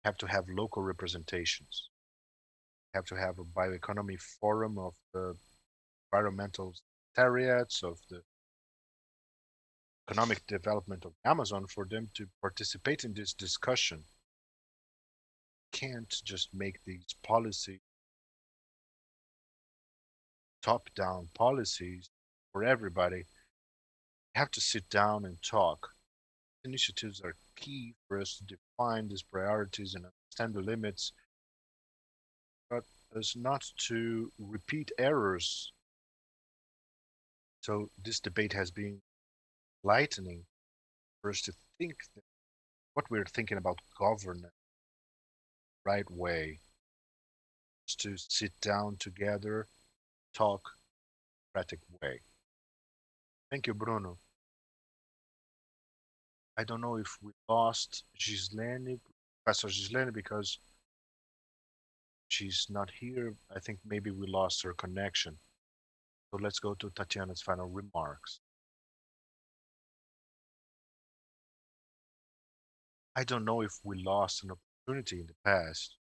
we have to have local representations. We have to have a bioeconomy forum of the environmental secretariats of the economic development of Amazon for them to participate in this discussion. Can't just make these policy top-down policies for everybody. You have to sit down and talk. Initiatives are key for us to define these priorities and understand the limits, but as not to repeat errors. So this debate has been lightening for us to think that what we're thinking about governance right way is to sit down together, talk democratic way. Thank you, Bruno. I don't know if we lost Gislene, Professor Gislene, because She's not here. I think maybe we lost her connection. So let's go to Tatiana's final remarks. I don't know if we lost an opportunity in the past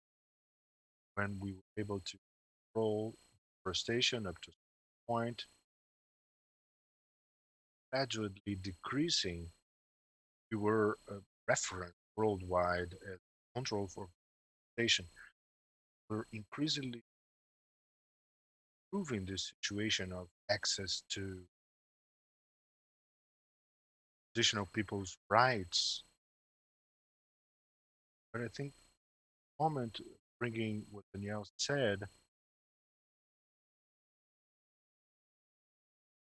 when we were able to control deforestation up to a point, gradually decreasing. We were a reference worldwide as control for deforestation. We're increasingly improving this situation of access to additional people's rights. But I think the moment bringing what Danielle said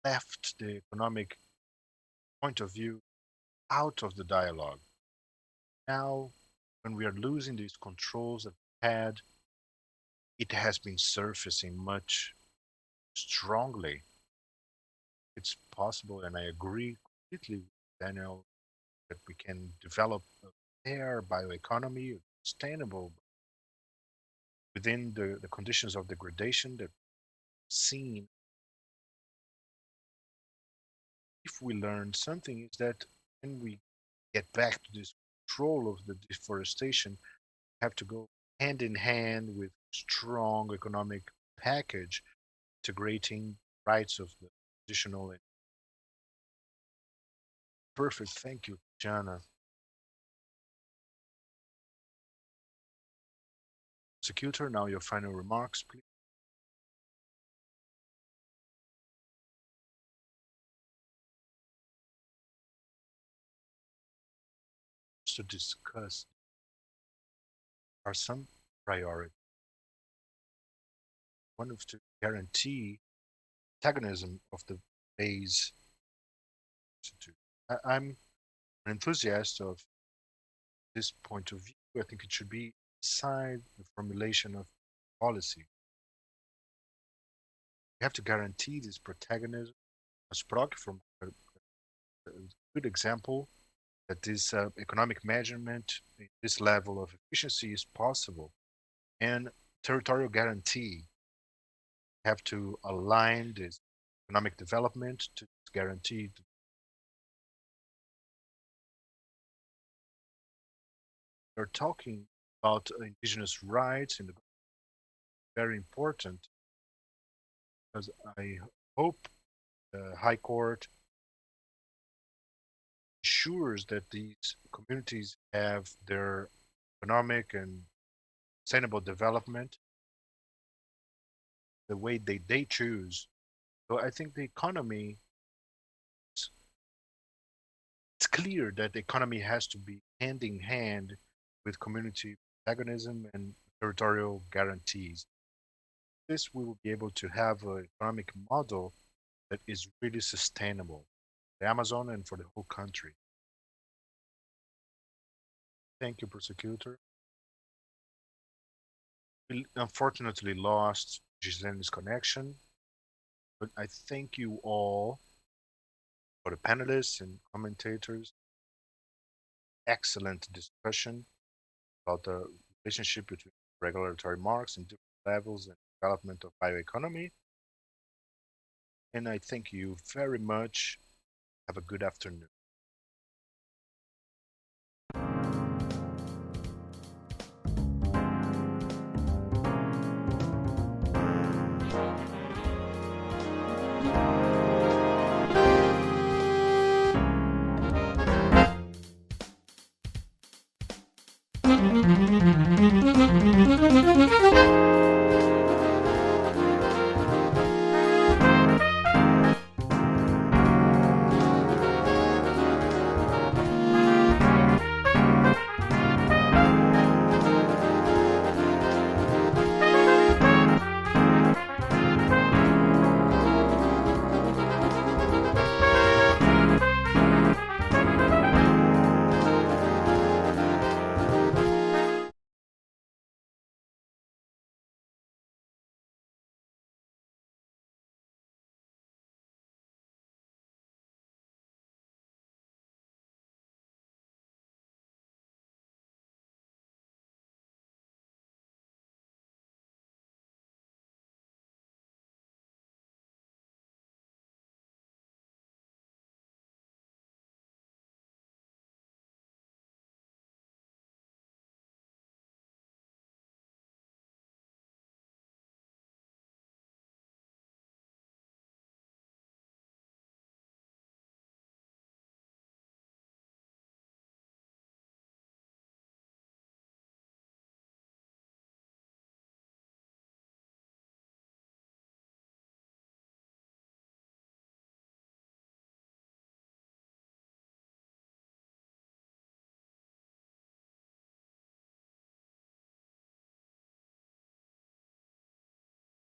left the economic point of view out of the dialogue. Now, when we are losing these controls that we had, it has been surfacing much strongly. It's possible, and I agree completely with Daniel, that we can develop a fair bioeconomy, sustainable, within the conditions of degradation that we've seen. If we learn something, is that when we get back to this control of the deforestation, we have to go hand in hand with strong economic package integrating rights of the traditional. Perfect. Thank you, Jana. Prosecutor, now your final remarks, please. To discuss are some priorities. One of to guarantee antagonism of the base institute. I'm an enthusiast of this point of view. I think it should be beside the formulation of policy. We have to guarantee this protagonism. Sprok, from a good example that this economic measurement, this level of efficiency is possible. And territorial guarantee have to align this economic development to guarantee. We're talking about indigenous rights, and very important, because I hope the High Court ensures that these communities have their economic and sustainable development the way they choose. So I think the economy, it's clear that the economy has to be hand in hand with community protagonism and territorial guarantees. This we will be able to have an economic model that is really sustainable for the Amazon and for the whole country. Thank you, prosecutor. We unfortunately lost Gislene's connection, but I thank you all for the panelists and commentators. Excellent discussion about the relationship between regulatory marks and different levels and development of bioeconomy. And I thank you very much. Have a good afternoon.